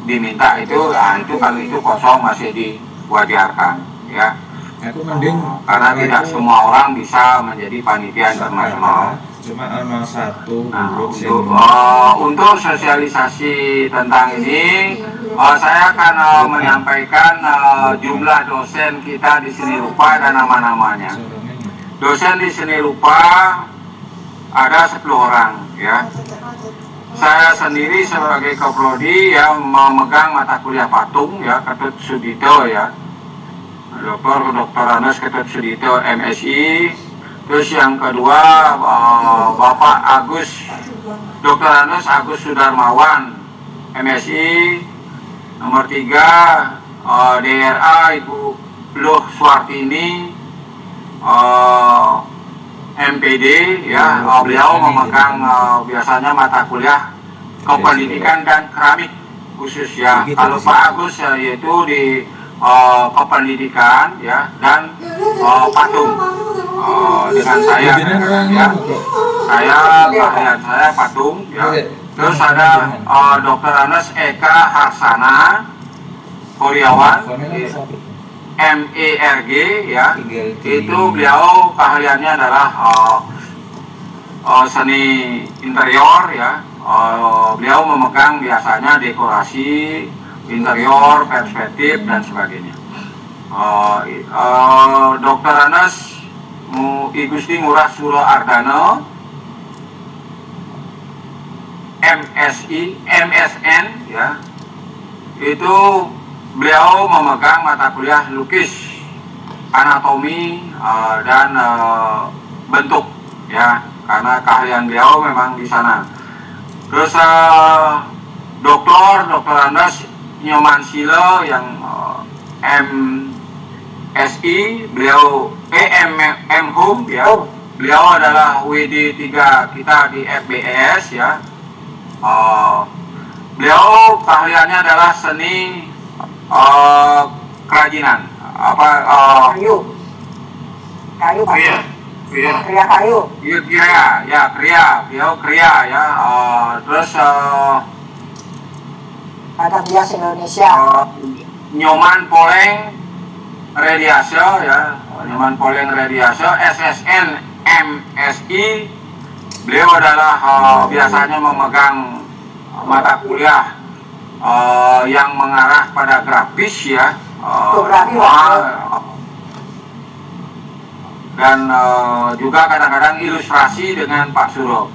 Speaker 4: diminta itu, itu kalau itu kosong masih diwajarkan ya.
Speaker 1: Aku mending
Speaker 4: karena tidak semua orang bisa menjadi panitia internasional.
Speaker 1: Cuma ada satu
Speaker 4: untuk sosialisasi tentang ini, saya akan menyampaikan jumlah dosen kita di seni rupa dan nama-namanya. Dosen di seni rupa ada 10 orang ya. Saya sendiri sebagai Kaprodi ya memegang mata kuliah patung ya, Ketut Sudito ya, Dr. Anas Ketut Sudito MSI. Terus yang kedua Bapak Dr. Anus Agus Sudarmawan MSI. Nomor 3 DRA Ibu Luh Suartini MPD ya, beliau memegang biasanya mata kuliah kependidikan dan keramik khusus ya. Kalau Pak Agus yaitu di kependidikan ya dan patung. Dengan saya ya, keahlian saya patung ya. Terus ada Dr. Anas Eka Harsana Kuryawan MERG ya, itu beliau keahliannya adalah seni interior ya. Beliau memegang biasanya dekorasi interior, perspektif dan sebagainya. Dr. Anas I Gusti Ngurah Suro Ardana MSN ya, itu beliau memegang mata kuliah lukis, anatomi dan bentuk ya, karena keahlian beliau memang di sana. Terus Dr. Andas Nyoman Silo yang MSI, beliau M.Hum ya, beliau adalah WD 3 kita di FBS ya. Beliau keahliannya adalah seni kerajinan kayu
Speaker 5: Pak.
Speaker 4: Iya,
Speaker 6: Kria.
Speaker 5: Kria Kayu.
Speaker 4: Beliau Kria ya. Terus
Speaker 5: Badan Bias Indonesia.
Speaker 4: Nyoman Poleng Rediasio ya, Nyoman Poleng Rediasio, SSN MSI. Beliau adalah biasanya memegang mata kuliah yang mengarah pada grafis ya, dan juga kadang-kadang ilustrasi dengan Pak Suro.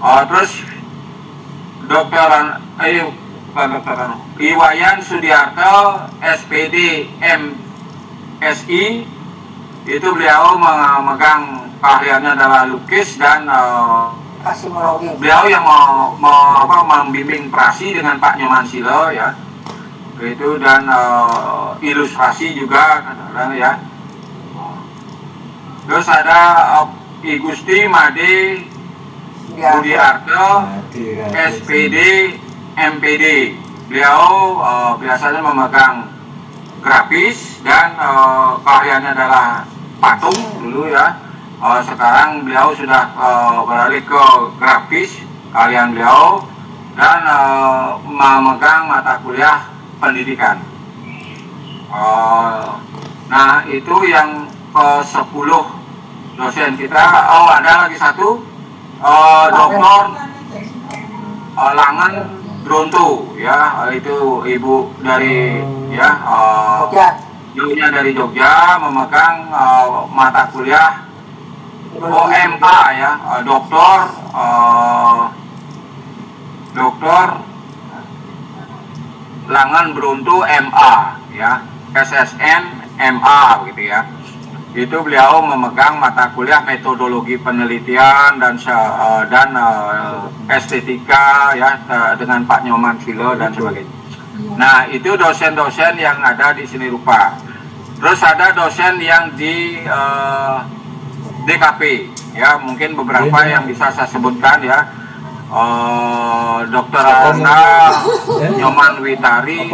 Speaker 4: Terus Iwayan Sudiarto SPD MSI, itu beliau memegang keahliannya adalah lukis dan beliau yang membimbing prasi dengan Pak Nyoman Silo ya, itu, dan ilustrasi juga kadang-kadang ya. Terus ada I Gusti Made Budiarto SPD MPD, beliau biasanya memegang grafis dan keahliannya adalah patung dulu ya. Sekarang beliau sudah beralih ke grafis keahlian beliau, dan memegang mata kuliah pendidikan. Nah itu yang ke-10 dosen kita. Ada lagi satu, Dr. Langen Bronto ya, itu ibu dari ya, ibunya dari Jogja, memegang mata kuliah OMA ya, Doktor Langen Bronto MA ya, SSN MA gitu ya. Itu beliau memegang mata kuliah metodologi penelitian dan estetika ya, dengan Pak Nyoman Silo dan sebagainya. Nah itu dosen-dosen yang ada di seni rupa. Terus ada dosen yang di DKP ya, mungkin beberapa yang bisa saya sebutkan ya. Dr. Ana Nyoman Witari,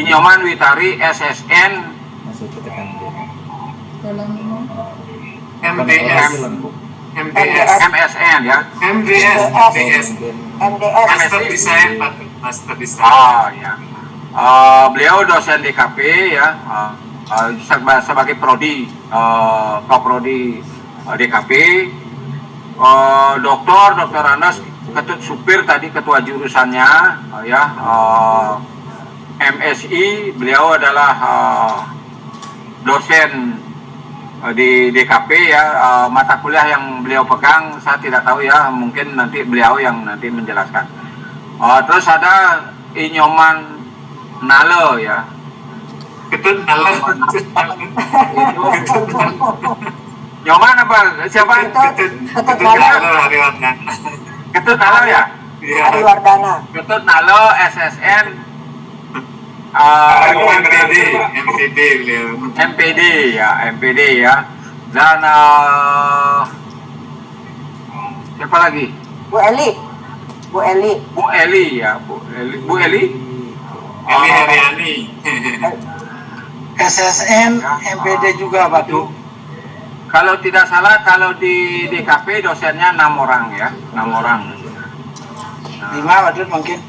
Speaker 4: Nyoman Witari SSN MSN ya, MDS Master Design. Ya. Beliau dosen DKP ya, sebagai prodi, Koprodi DKP. Dr. Anas Ketut Supir tadi ketua jurusannya ya, MSI, beliau adalah dosen di DKP ya. Mata kuliah yang beliau pegang saya tidak tahu ya, mungkin nanti beliau yang nanti menjelaskan. Terus ada Inyoman Nale ya,
Speaker 6: Ketut Nale.
Speaker 4: Nyoman apa? Siapa?
Speaker 6: Ketut Nale Ariwardana.
Speaker 4: Ketut Nale ya?
Speaker 5: Ariwardana.
Speaker 4: Ketut Nale SSN
Speaker 6: MPD beliau.
Speaker 4: MPD ya. Dan siapa lagi?
Speaker 5: Bu Eli
Speaker 4: ya, Bu Eli
Speaker 6: Heriani.
Speaker 8: SSN MPD juga Pak Du.
Speaker 4: Kalau tidak salah, kalau di DKP dosennya 6 orang ya, 6 orang.
Speaker 8: 5 Pak Du mungkin.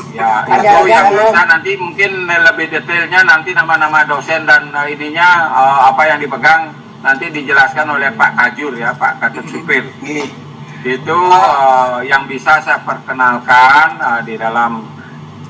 Speaker 4: Ya, itu yang bisa nanti mungkin lebih detailnya nanti nama-nama dosen dan ininya apa yang dipegang nanti dijelaskan oleh Pak Kajur ya, Pak Ketut Supir. Itu yang bisa saya perkenalkan di dalam.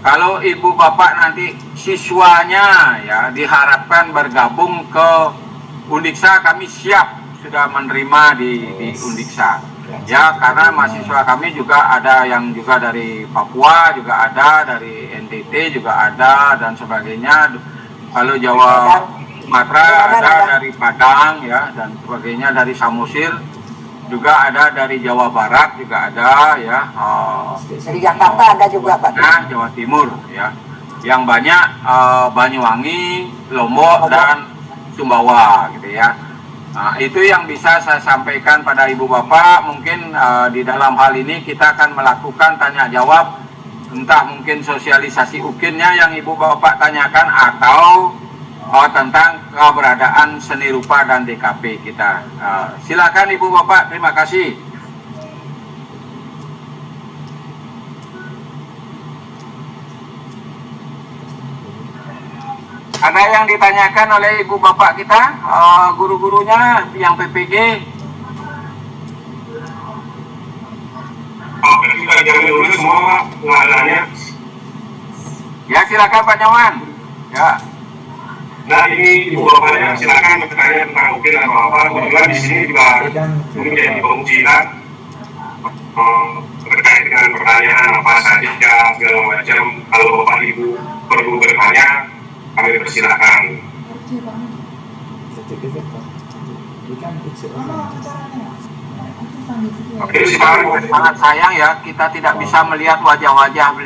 Speaker 4: Kalau ibu bapak nanti siswanya ya diharapkan bergabung ke Undiksa, kami siap sudah menerima di Undiksa ya, karena mahasiswa kami juga ada yang juga dari Papua juga ada, dari NTT juga ada dan sebagainya. Kalau Jawa Sumatera ada dari Padang ya dan sebagainya, dari Samosir juga ada, dari Jawa Barat juga ada ya,
Speaker 5: dari Jakarta ada juga Pak.
Speaker 4: Nah, Jawa Timur ya, yang banyak Banyuwangi, Lombok dan Sumbawa gitu ya. Nah, itu yang bisa saya sampaikan pada ibu bapak. Mungkin di dalam hal ini kita akan melakukan tanya jawab, entah mungkin sosialisasi UKIN-nya yang ibu bapak tanyakan, atau tentang keberadaan seni rupa dan DKP kita. Silakan Ibu Bapak, terima kasih. Ada yang ditanyakan oleh Ibu Bapak kita, guru-gurunya yang PPG?
Speaker 3: Kita jamin dulu semua pengadaannya.
Speaker 4: Ya silakan Pak Nyaman. Ya.
Speaker 3: Nah ini Ibu Bapaknya silakan bertanya tentang UKIN atau apa. Kebetulan di sini juga menjadi pengujian terkait dengan pertanyaan apa saja segala macam. Kalau Bapak Ibu perlu bertanya, kami persilakan.
Speaker 4: Sangat sayang ya, kita tidak bisa melihat wajah-wajah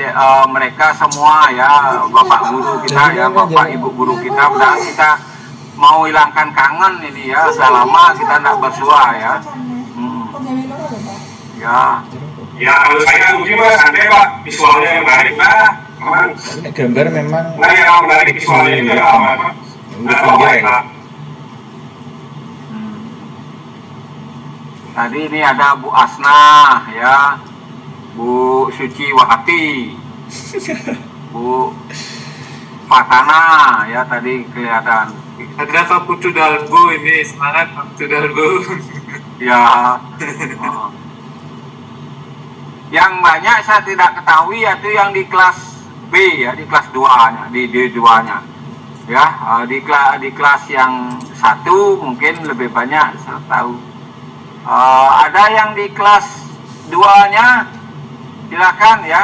Speaker 4: mereka semua ya, Bapak guru kita ya, Bapak Ibu guru kita. Udah kita mau hilangkan kangen ini ya, sudah lama kita tidak bersua ya.
Speaker 3: Ya kalau saya uji mas, santai Pak, visualnya yang menarik lah.
Speaker 1: Gambar memang.
Speaker 3: Nah yang menarik visualnya itu ya apa?
Speaker 4: Tadi ini ada Bu Asna ya, Bu Suci Wahati, Bu Fatana ya tadi kelihatan.
Speaker 6: Ada Pak Putu Dalgo ini, semangat Pak Putu Dalgo.
Speaker 4: Ya. Yang banyak saya tidak ketahui yaitu yang di kelas B ya, di kelas 2-nya, di D2-nya. Ya, di kelas yang 1 mungkin lebih banyak saya tahu. Ada yang di kelas 2-nya, silakan ya.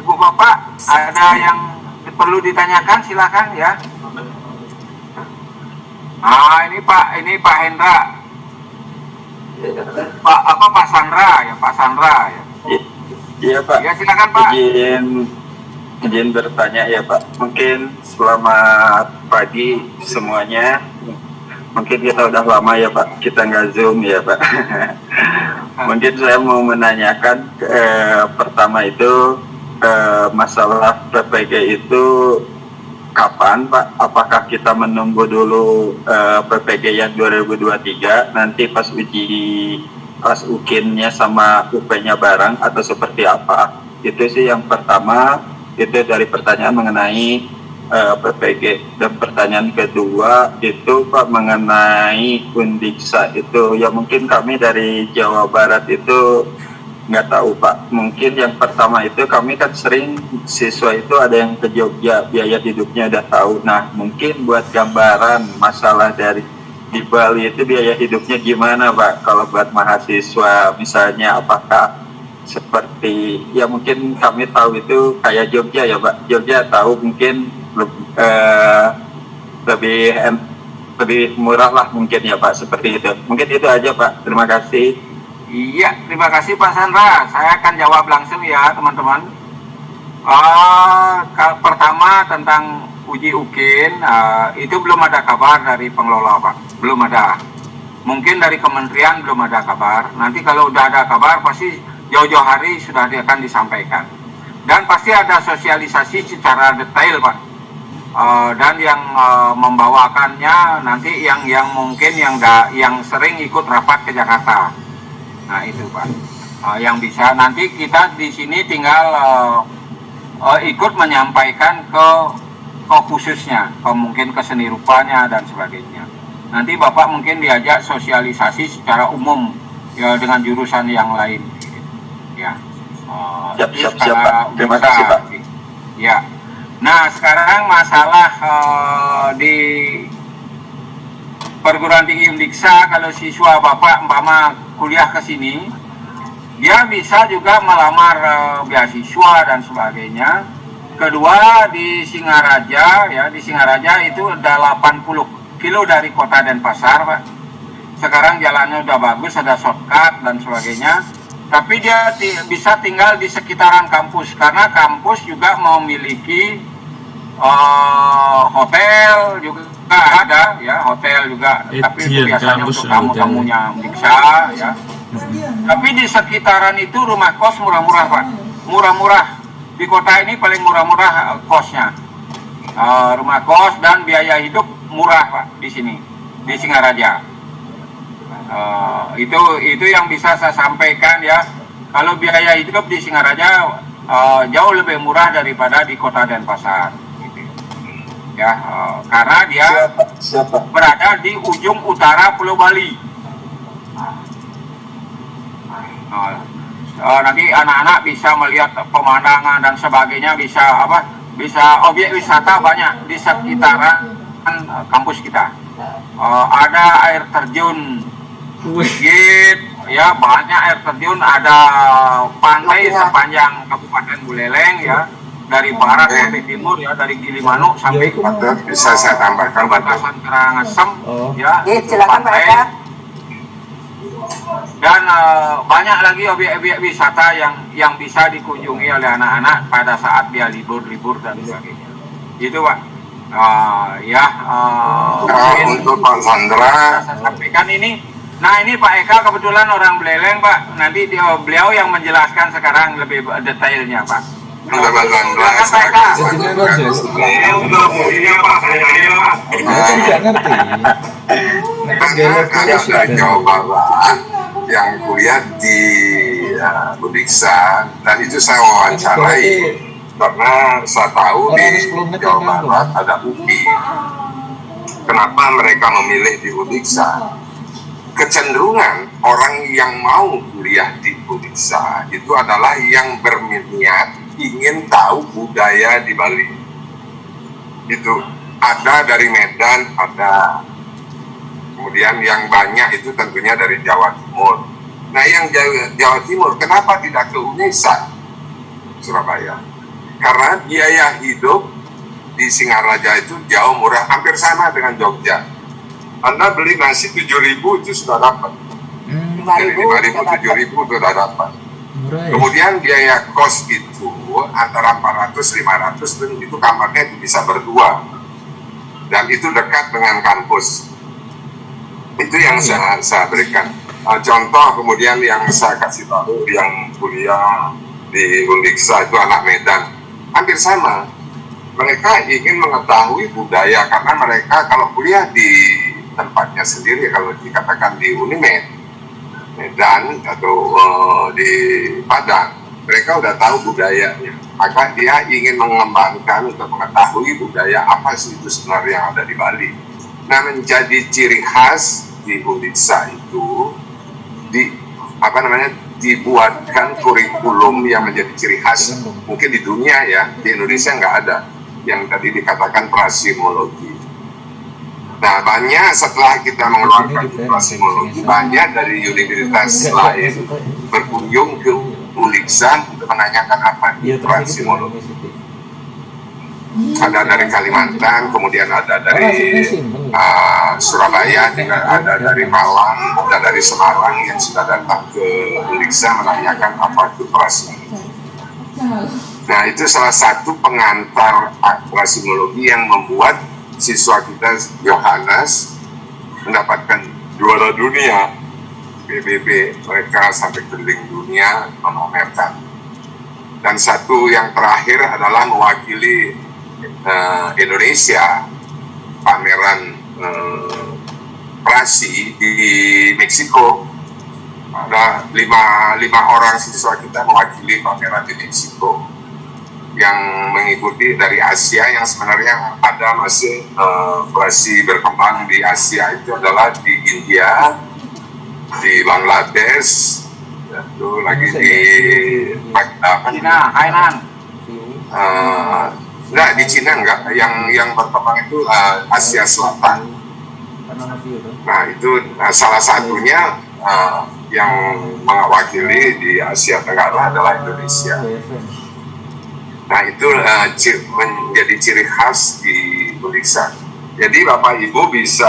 Speaker 4: Ibu Bapak, ada yang perlu ditanyakan, silakan ya. Ini Pak Hendra. Pak Sandra ya, Pak Sandra ya.
Speaker 7: Iya Pak.
Speaker 4: Ya silakan Pak.
Speaker 7: Izin bertanya ya Pak. Mungkin selamat pagi semuanya. Mungkin kita udah lama ya Pak, kita nggak Zoom ya Pak. Mungkin saya mau menanyakan pertama itu masalah PPG itu kapan Pak? Apakah kita menunggu dulu PPG yang 2023 nanti pas UKIN-nya sama UP-nya bareng atau seperti apa? Itu sih yang pertama. Itu dari pertanyaan mengenai PPG. Dan pertanyaan kedua itu Pak mengenai Undiksa itu ya, mungkin kami dari Jawa Barat itu nggak tahu Pak. Mungkin yang pertama itu kami kan sering siswa itu ada yang ke Jogja, biaya hidupnya udah tahu. Nah mungkin buat gambaran masalah dari di Bali itu biaya hidupnya gimana Pak, kalau buat mahasiswa misalnya, apakah seperti ya mungkin kami tahu itu kayak Jogja ya Pak, Jogja tahu mungkin lebih murah lah mungkin ya Pak, seperti itu. Mungkin itu aja Pak, terima kasih.
Speaker 4: Iya, terima kasih Pak Sandra. Saya akan jawab langsung ya teman-teman. Pertama tentang uji UKIN, itu belum ada kabar dari pengelola Pak, belum ada. Mungkin dari kementerian belum ada kabar. Nanti kalau udah ada kabar pasti jauh-jauh hari sudah akan disampaikan. Dan pasti ada sosialisasi secara detail Pak. Dan yang membawakannya nanti yang mungkin yang sering ikut rapat ke Jakarta. Nah itu Pak, yang bisa nanti kita di sini tinggal ikut menyampaikan ke khususnya, mungkin ke seni rupanya dan sebagainya. Nanti Bapak mungkin diajak sosialisasi secara umum ya dengan jurusan yang lain. Ya,
Speaker 7: siap Pak. Terima kasih Pak.
Speaker 4: Ya, nah sekarang masalah di perguruan tinggi Undiksa, kalau siswa Bapak umpama kuliah ke sini, dia bisa juga melamar beasiswa dan sebagainya. Kedua di Singaraja, ya di Singaraja itu ada 80 kilo dari kota Denpasar Pak. Sekarang jalannya udah bagus, ada shortcut dan sebagainya. Tapi dia bisa tinggal di sekitaran kampus, karena kampus juga memiliki hotel juga ada ya, hotel juga. Tapi itu biasanya untuk tamu-tamunya Undiksa ya. Tapi di sekitaran itu rumah kos murah-murah Pak. murah-murah. Di kota ini paling murah-murah kosnya. Rumah kos dan biaya hidup murah Pak di sini, di Singaraja. Itu yang bisa saya sampaikan ya. Kalau biaya hidup di Singaraja jauh lebih murah daripada di kota Denpasar. Gitu. Ya, karena dia berada di ujung utara Pulau Bali. Nanti anak-anak bisa melihat pemandangan dan sebagainya, bisa objek wisata banyak di sekitaran kampus kita. Ada air terjun Git, ya banyak air terjun, ada pantai sepanjang Kabupaten Buleleng ya, dari barat sampai timur ya, dari Gilimanuk sampai
Speaker 3: bisa saya tambahkan
Speaker 4: batasan Karangasem ya,
Speaker 5: silakan Pak Eka.
Speaker 4: Dan banyak lagi objek-objek wisata yang bisa dikunjungi oleh anak-anak pada saat dia libur dan sebagainya. Itu Pak.
Speaker 3: Untuk Pak Sandra,
Speaker 4: saya sampaikan ini. Nah ini Pak Eka kebetulan orang Buleleng Pak. Nanti beliau yang menjelaskan sekarang lebih detailnya Pak.
Speaker 3: Untuk Pak Sandra,
Speaker 4: Pak Eka.
Speaker 3: untuk buktinya Pak, saya
Speaker 1: Tidak ngerti.
Speaker 3: karena ada Jawa Barat yang kuliah di Budiksa, dan itu saya wawancarai karena saya tahu di Jawa Barat ada UPI. Kenapa mereka memilih di Budiksa? Kecenderungan orang yang mau kuliah di Budiksa itu adalah yang berminat ingin tahu budaya di Bali. Itu ada dari Medan, ada. Kemudian yang banyak itu tentunya dari Jawa Timur. Nah yang Jawa Timur kenapa tidak ke UNESA Surabaya? Karena biaya hidup di Singaraja itu jauh murah, hampir sama dengan Jogja. Anda beli nasi 7.000 itu sudah dapat. 5.000, 7.000 sudah dapat. Kemudian biaya kos itu antara 400-500 dan itu kamarnya bisa berdua. Dan itu dekat dengan kampus. Itu yang saya berikan. Contoh kemudian yang saya kasih tahu yang kuliah di Undiksa itu anak Medan. Hampir sama. Mereka ingin mengetahui budaya karena mereka kalau kuliah di tempatnya sendiri, kalau dikatakan di Unimed Medan atau di Padang, mereka udah tahu budayanya. Maka dia ingin mengembangkan untuk mengetahui budaya apa sih itu sebenarnya yang ada di Bali. Nah, menjadi ciri khas di Undiksa itu dibuatkan kurikulum yang menjadi ciri khas. Mungkin di dunia ya, di Indonesia nggak ada yang tadi dikatakan prasimologi. Nah, banyak setelah kita mengeluarkan prasimologi, banyak dari universitas lain berkunjung ke Undiksa untuk menanyakan apa itu prasimologi. Ada dari Kalimantan, kemudian ada dari Surabaya, juga ada dari Malang, ada dari Semarang yang sudah datang ke Undiksa menanyakan apa itu prasimologi. Nah, itu salah satu pengantar prasimologi yang membuat siswa kita Yohanes mendapatkan juara dunia PBB, mereka sampai keliling dunia memamerkan. Dan satu yang terakhir adalah mewakili Indonesia, pameran prasi di Meksiko. Ada lima orang siswa kita mewakili pameran di Meksiko yang mengikuti dari Asia, yang sebenarnya ada masih prasi berkembang di Asia itu adalah di India, di Bangladesh, itu lagi di
Speaker 4: Cina, Hainan.
Speaker 3: Enggak, di Cina enggak, yang berkembang itu Asia Selatan. Nah, itu salah satunya yang mewakili di Asia Tenggara adalah Indonesia. Nah, itu menjadi ciri khas di Undiksa. Jadi Bapak Ibu bisa,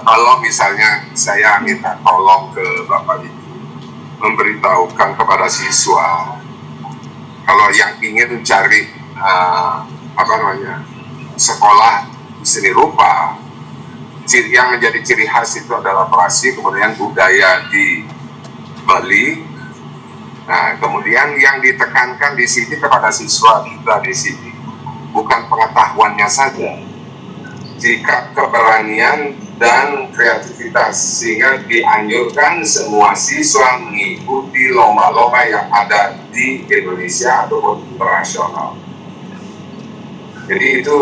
Speaker 3: kalau misalnya saya minta tolong ke Bapak Ibu, memberitahukan kepada siswa, kalau yang ingin cari sekolah seni rupa, yang menjadi ciri khas itu adalah prasi, kemudian budaya di Bali,
Speaker 11: Nah, kemudian yang ditekankan di sini kepada siswa kita di sini bukan pengetahuannya saja, sikap keberanian dan kreativitas, sehingga dianjurkan semua siswa mengikuti lomba-lomba yang ada di Indonesia ataupun internasional. Jadi itu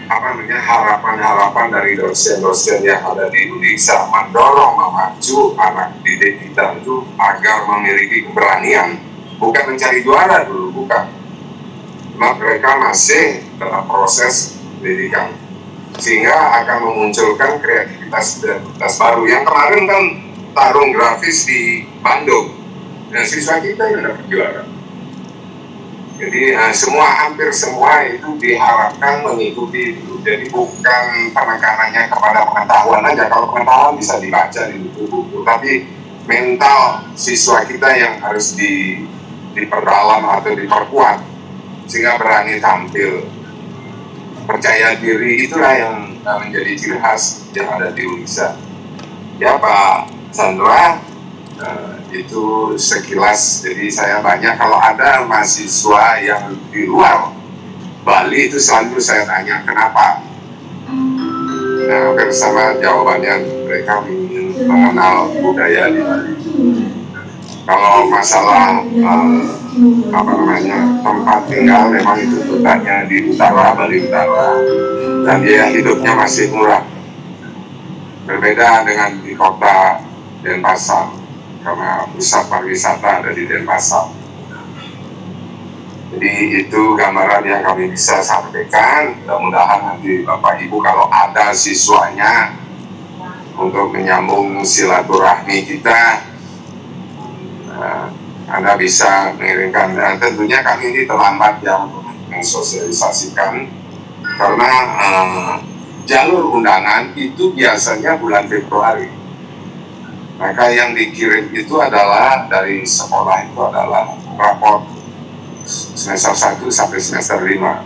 Speaker 11: harapan-harapan dari dosen-dosen yang ada di Indonesia, mendorong, memacu anak didik kita itu agar memiliki keberanian, bukan mencari juara dulu, bukan. Mereka masih dalam proses pendidikan, sehingga akan memunculkan kreativitas baru. Yang kemarin kan tarung grafis di Bandung, dan siswa kita yang dapat juara. Jadi hampir semua itu diharapkan mengikuti itu. Jadi bukan penekanannya kepada pengetahuan aja. Kalau pengetahuan bisa dibaca di buku-buku, tapi mental siswa kita yang harus diperdalam atau diperkuat sehingga berani tampil. Percaya diri itulah yang menjadi ciri khas yang ada di Unisa. Ya Pak Sandra, itu sekilas. Jadi saya banyak, kalau ada mahasiswa yang di luar Bali itu selalu saya tanya kenapa. Nah, hampir sama jawabannya, mereka ingin mengenal budaya di Bali. Kalau masalah tempat tinggal, memang itu tutanya di utara, Bali Utara, dan biaya hidupnya masih murah, berbeda dengan di kota Denpasar, karena pusat pariwisata ada di Denpasar. Jadi itu gambaran yang kami bisa sampaikan. Mudah-mudahan nanti Bapak Ibu kalau ada siswanya untuk menyambung silaturahmi kita, Anda bisa mengirimkan. Dan tentunya kami ini terlambat ya untuk mensosialisasikan, karena jalur undangan itu biasanya bulan Februari. Maka yang dikirim itu adalah dari sekolah, itu adalah raport semester 1 sampai semester 5.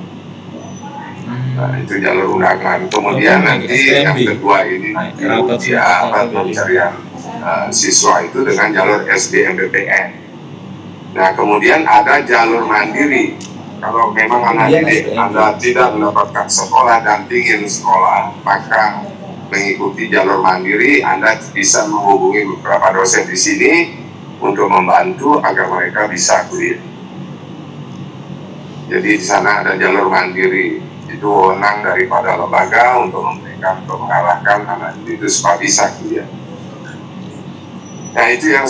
Speaker 11: Nah, itu jalur undangan. Kemudian nanti yang kedua ini pencarian siswa itu dengan jalur SBMPTN. Nah, kemudian ada jalur mandiri. Kalau memang anak didik Anda tidak mendapatkan sekolah dan ingin sekolah, maka mengikuti jalur mandiri. Anda bisa menghubungi beberapa dosen di sini untuk membantu agar mereka bisa kuliah. Jadi di sana ada jalur mandiri, itu wewenang daripada lembaga untuk memberikan atau mengarahkan anak itu supaya bisa kuliah. Nah, itu yang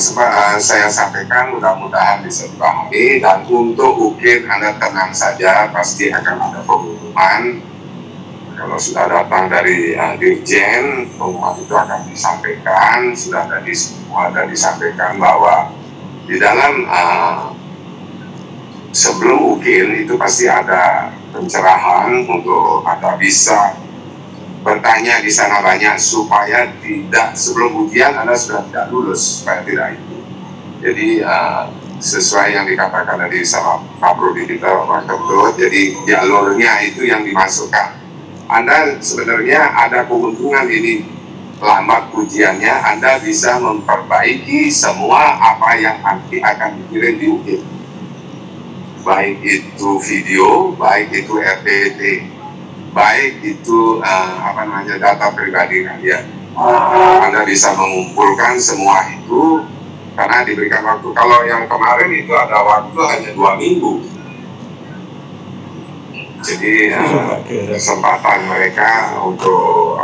Speaker 11: saya sampaikan, mudah-mudahan bisa dipahami. Dan untuk UKIN Anda tenang saja, pasti akan ada pengumuman. Kalau sudah datang dari Dirjen, pengumuman itu akan disampaikan. Sudah tadi semua ada disampaikan bahwa di dalam sebelum UKIN itu pasti ada pencerahan untuk Anda bisa bertanya di sana banyak, supaya tidak sebelum ujian Anda sudah tidak lulus, supaya tidak itu. Jadi sesuai yang dikatakan tadi sama Pak Prodi kita, Pak Ketut, jadi jalurnya itu yang dimasukkan. Anda sebenarnya ada keuntungan ini, lambat ujiannya, Anda bisa memperbaiki semua apa yang nanti akan dikirim di UKIN. Baik itu video, baik itu RTT, baik itu data pribadi kalian. Anda bisa mengumpulkan semua itu karena diberikan waktu. Kalau yang kemarin itu ada waktu hanya 2 minggu. Jadi kesempatan mereka untuk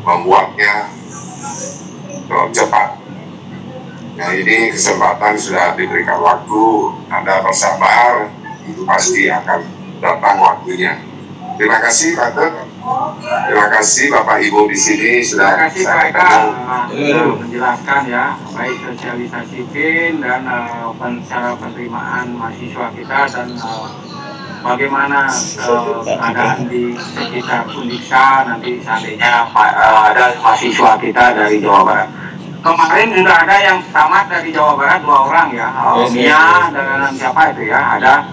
Speaker 11: membuatnya cepat. Nah, ini kesempatan sudah diberikan waktu, Anda bersabar, itu pasti akan datang waktunya. Terima kasih Pak Tut. Terima kasih Bapak Ibu di sini sudah saya
Speaker 4: menjelaskan ya, baik sosialisasi PIN dan cara penerimaan mahasiswa kita dan bagaimana keadaan di sekitar Uniksa nanti seandainya ada mahasiswa kita dari Jawa Barat. Kemarin sudah ada yang tamat dari Jawa Barat 2 orang ya, Mia dan siapa itu ya, ada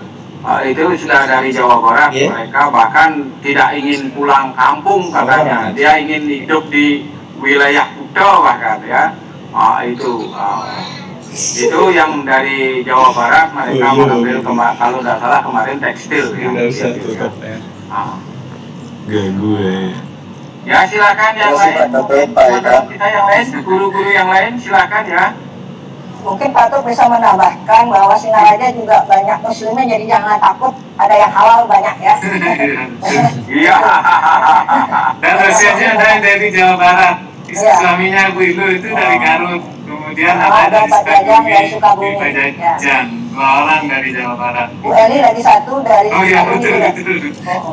Speaker 4: itu sudah dari Jawa Barat. Mereka bahkan tidak ingin pulang kampung katanya, dia ingin hidup di wilayah Kudo bahkan ya. Itu Itu yang dari Jawa Barat mereka mengambil kalau tidak salah kemarin tekstil ya.
Speaker 1: Ganggu
Speaker 4: Ya silakan yang lain, teman-teman kita yang lain, guru-guru yang lain silakan ya.
Speaker 5: Mungkin Pak Tuk bisa menambahkan bahwa Singaraja juga banyak muslimnya, jadi jangan takut, ada yang halal banyak ya.
Speaker 4: Iya.
Speaker 6: Dan usianya ada yang dari Jawa Barat. Suaminya Bu Ilu itu dari Garut. Kemudian ada dari Sukabumi, Pak Jajan, 2 orang dari Jawa Barat.
Speaker 5: Bu Eli lagi 1 dari
Speaker 6: Oh iya betul.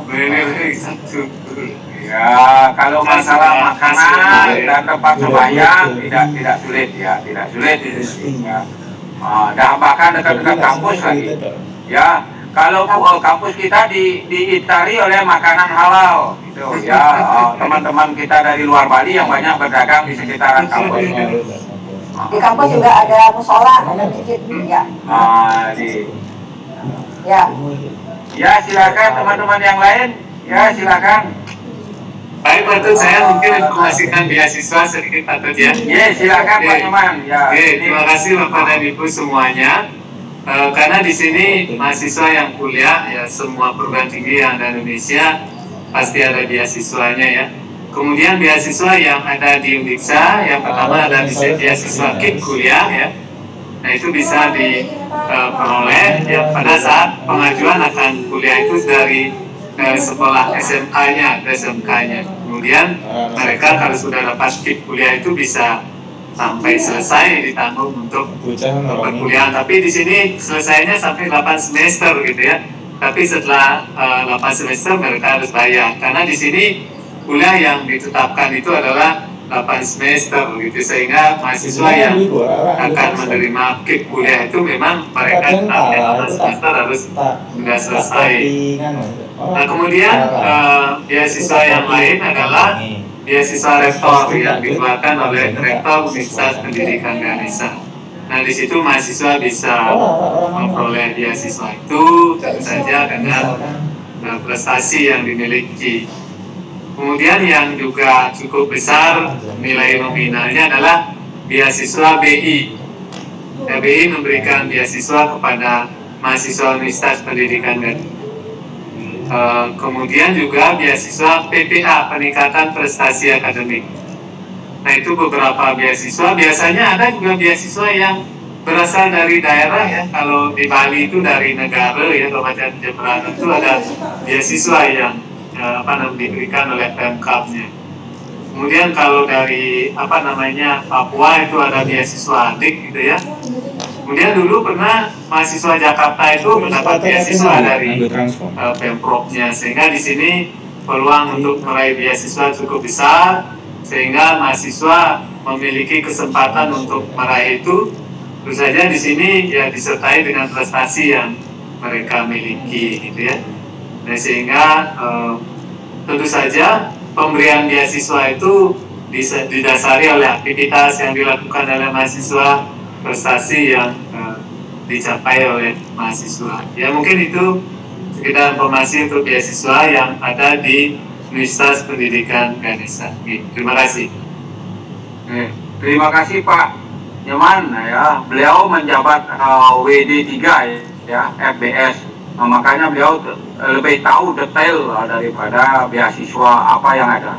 Speaker 6: Bu Eli lagi 1.
Speaker 4: Ya, kalau masalah makanan dan tempat sembahyang tidak sulit ya, tidak sulit di sini. Ya. Dan bahkan dekat-dekat kampus lagi. Ya, kalau kampus kita diitari oleh makanan halal, gitu ya. Teman-teman kita dari luar Bali yang banyak berdagang di sekitaran kampus.
Speaker 5: Di kampus juga ada musola, ada masjid ya.
Speaker 4: Ya, silakan teman-teman yang lain. Ya, silakan.
Speaker 6: Baik Pak Tut, saya mungkin informasikan beasiswa sedikit Pak Tut ya.
Speaker 4: Silakan Pak Nyoman. Ya.
Speaker 6: Terima kasih Bapak dan Ibu semuanya. Karena di sini mahasiswa yang kuliah ya semua perguruan tinggi yang ada di Indonesia pasti ada beasiswanya ya. Kemudian beasiswa yang ada di Undiksa yang pertama ada beasiswa KIP kuliah ya. Nah itu bisa diperoleh ya pada saat pengajuan akan kuliah itu dari sekolah SMA-nya ke SMK-nya. Kemudian mereka kalau sudah dapat KIP kuliah itu bisa sampai selesai ditanggung untuk perkuliahan. Tapi di sini selesainya sampai 8 semester gitu ya. Tapi setelah 8 semester mereka harus bayar. Karena di sini kuliah yang ditetapkan itu adalah 8 semester gitu, sehingga mahasiswa yang akan menerima KIP kuliah itu memang mereka tetapnya 8 semester harus sudah selesai. Nah kemudian beasiswa yang lain adalah beasiswa rektor yang dikeluarkan oleh Rektor Universitas Pendidikan Ganesha. Nah di situ mahasiswa bisa memperoleh beasiswa itu tentu saja dengan prestasi yang dimiliki. Kemudian yang juga cukup besar nilai nominalnya adalah beasiswa BI. Ya, BI memberikan beasiswa kepada mahasiswa Universitas Pendidikan Ganesha. Kemudian juga beasiswa PPA, peningkatan prestasi akademik. Nah itu beberapa beasiswa. Biasanya ada juga beasiswa yang berasal dari daerah ya. Kalau di Bali itu dari negara ya, Kabupaten Jemberana itu ada beasiswa yang diberikan oleh Pemkabnya. Kemudian kalau dari Papua itu ada beasiswa adik gitu ya. Kemudian dulu pernah mahasiswa Jakarta itu mendapat beasiswa dari Pemprovnya, sehingga di sini peluang untuk meraih beasiswa cukup besar, sehingga mahasiswa memiliki kesempatan untuk meraih itu. Tentu saja di sini ya disertai dengan prestasi yang mereka miliki, gitu ya. Nah, sehingga tentu saja pemberian beasiswa itu didasari oleh aktivitas yang dilakukan oleh mahasiswa, prestasi yang dicapai oleh mahasiswa. Ya mungkin itu sekedar informasi untuk beasiswa yang ada di Universitas Pendidikan Ganesha. Terima kasih.
Speaker 4: Terima kasih Pak Nyoman ya. Beliau menjabat WD 3 ya, FBS. Makanya beliau lebih tahu detail daripada beasiswa apa yang ada.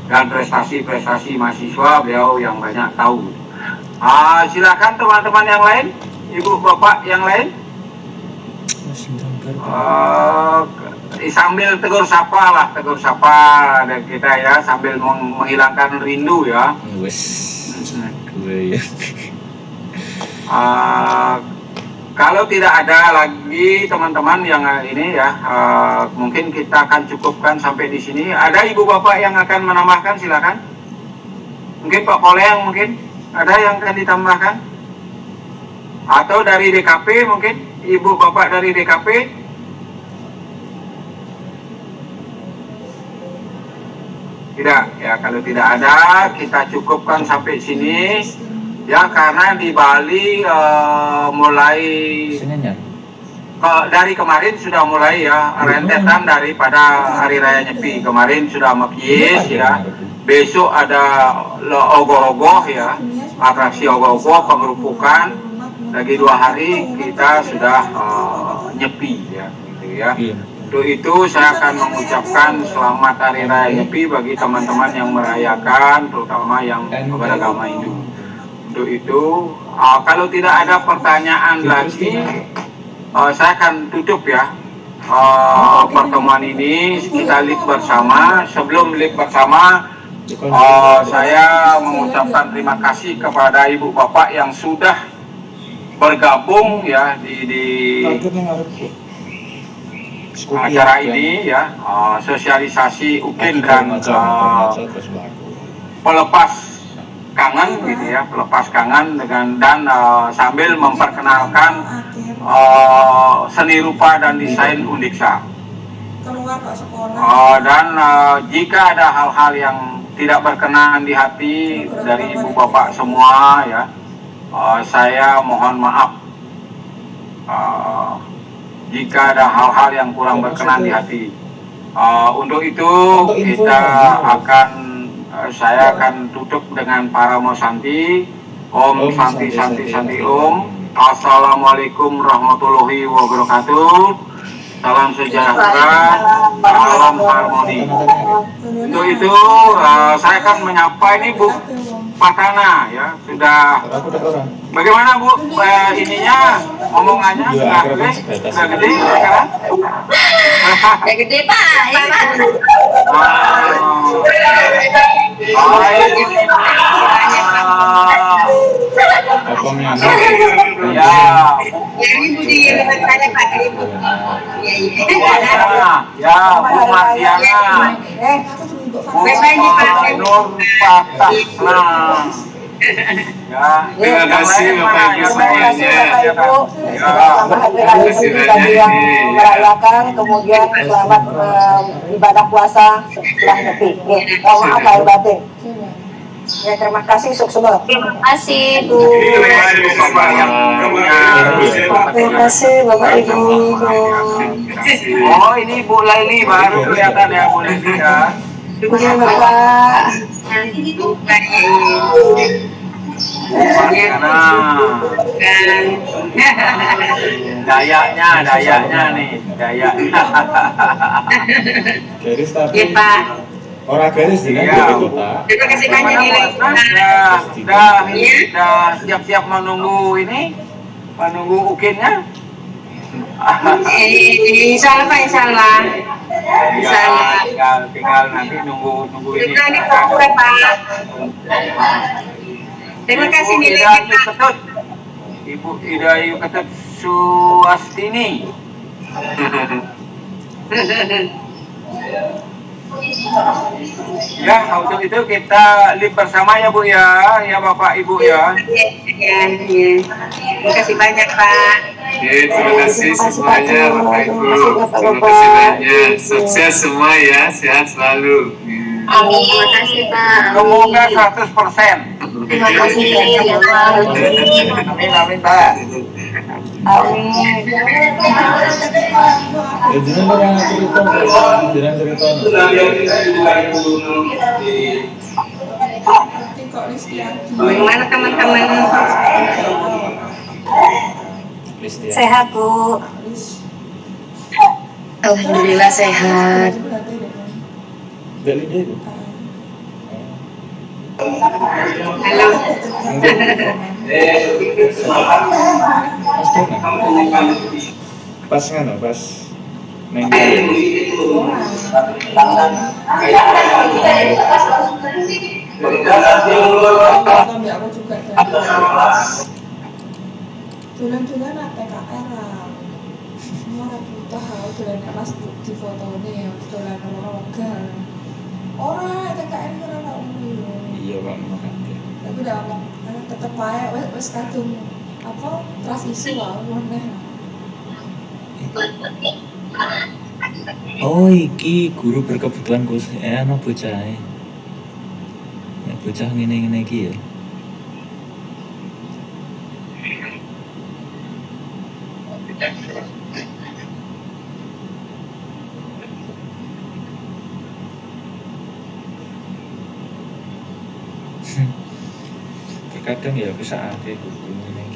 Speaker 4: Dan prestasi-prestasi mahasiswa beliau yang banyak tahu. Silakan teman-teman yang lain, ibu bapak yang lain, sambil tegur sapa dan kita ya, sambil menghilangkan rindu ya. Kalau tidak ada lagi teman-teman yang ini ya, mungkin kita akan cukupkan sampai di sini. Ada ibu bapak yang akan menambahkan, silakan. Mungkin Pak Poleng mungkin ada yang akan ditambahkan? Atau dari DKP mungkin? Ibu bapak dari DKP? Tidak, ya kalau tidak ada kita cukupkan sampai sini. Ya karena di Bali mulai dari kemarin sudah mulai ya rentetan daripada Hari Raya Nyepi. Kemarin sudah Makies ya. Besok ada ogoh-ogoh ya, atraksi ogoh-ogoh, pengerupukan. lagi 2 hari kita sudah nyepi ya, gitu ya. Untuk itu saya akan mengucapkan selamat Hari Raya Nyepi bagi teman-teman yang merayakan, terutama yang beragama Hindu. Untuk itu, kalau tidak ada pertanyaan lagi, saya akan tutup ya pertemuan ini. Kita live bersama. Sebelum live bersama, saya mengucapkan terima kasih kepada ibu bapak yang sudah bergabung ya di acara ini ya, sosialisasi UKIN dan pelepas kangen gitu ya, pelepas kangen dan sambil memperkenalkan seni rupa dan desain Undiksa. Dan jika ada hal-hal yang tidak berkenan di hati dari ibu bapak semua ya, saya mohon maaf jika ada hal-hal yang kurang berkenan di hati. Untuk itu saya akan tutup dengan Paramo Santi. Om Santi Santi Santi Om. Assalamualaikum warahmatullahi wabarakatuh. Salam sejahtera, salam harmoni. Untuk itu saya akan menyapa ini Bu Patana ya, sudah bagaimana Bu ininya omongannya sudah gede sekarang?
Speaker 12: Ya gede Pak, ya
Speaker 4: Ya, Bu Martiana, Bu Nur Patah. Ya,
Speaker 6: terima kasih Bapak Ibu semuanya.
Speaker 5: Selamat Hari Raya Nyepi bagi yang merayakan, kemudian selamat ibadah puasa setelah Nyepi. Mohon maaf lahir batin. Ya, terima kasih semua.
Speaker 12: Terima kasih Bu.
Speaker 5: Terima kasih Bapak Ibu.
Speaker 4: Oh, ini Bu Laili baru kelihatan ya Bu Laili ya.
Speaker 5: Iya Bapak.
Speaker 4: Dayaknya nih, dayaknya.
Speaker 1: Garis tapi
Speaker 12: Iya Pak.
Speaker 1: orang garis dengan kota.
Speaker 12: Terima kasih banyak nilai.
Speaker 4: Sudah siap-siap menunggu menunggu ukinnya.
Speaker 12: Insya Allah Pak, insya Allah.
Speaker 4: Tinggal nanti nunggu ini.
Speaker 12: Ini program Pak. Terima kasih nilai Pak.
Speaker 4: Ibu Idayu Ketut Suwastini. Ya, untuk itu kita live bersama ya Bu ya, ya Bapak Ibu ya.
Speaker 12: Ya. Terima kasih banyak Pak.
Speaker 6: Terima kasih semuanya Bapak Ibu. Terima kasih banyak. Sukses semua ya, sehat selalu.
Speaker 12: Amin. Terima kasih Pak.
Speaker 4: Semoga 100%.
Speaker 12: Terima kasih banyak Pak.
Speaker 4: Amin amin Pak.
Speaker 5: Amin.
Speaker 1: Jangan cerita.
Speaker 12: Bagaimana teman-teman?
Speaker 5: Sehat Bu.
Speaker 12: Alhamdulillah sehat. Halo.
Speaker 1: Pas kan, pas neng.
Speaker 2: Dolan-dolan PKR marah buta dolan pas di fotone dolan rogal. Ora PKR ora ono.
Speaker 1: Iya Pak, makanya.
Speaker 2: Tapi udah ngomong tetep ae wis kadung apa transisi wae meneh.
Speaker 1: Oh, iki guru berkebutuhan khusus ana bocahe. Ya bocah ngene-ngene iki ya. Terkadang ya bisa ada guru ini.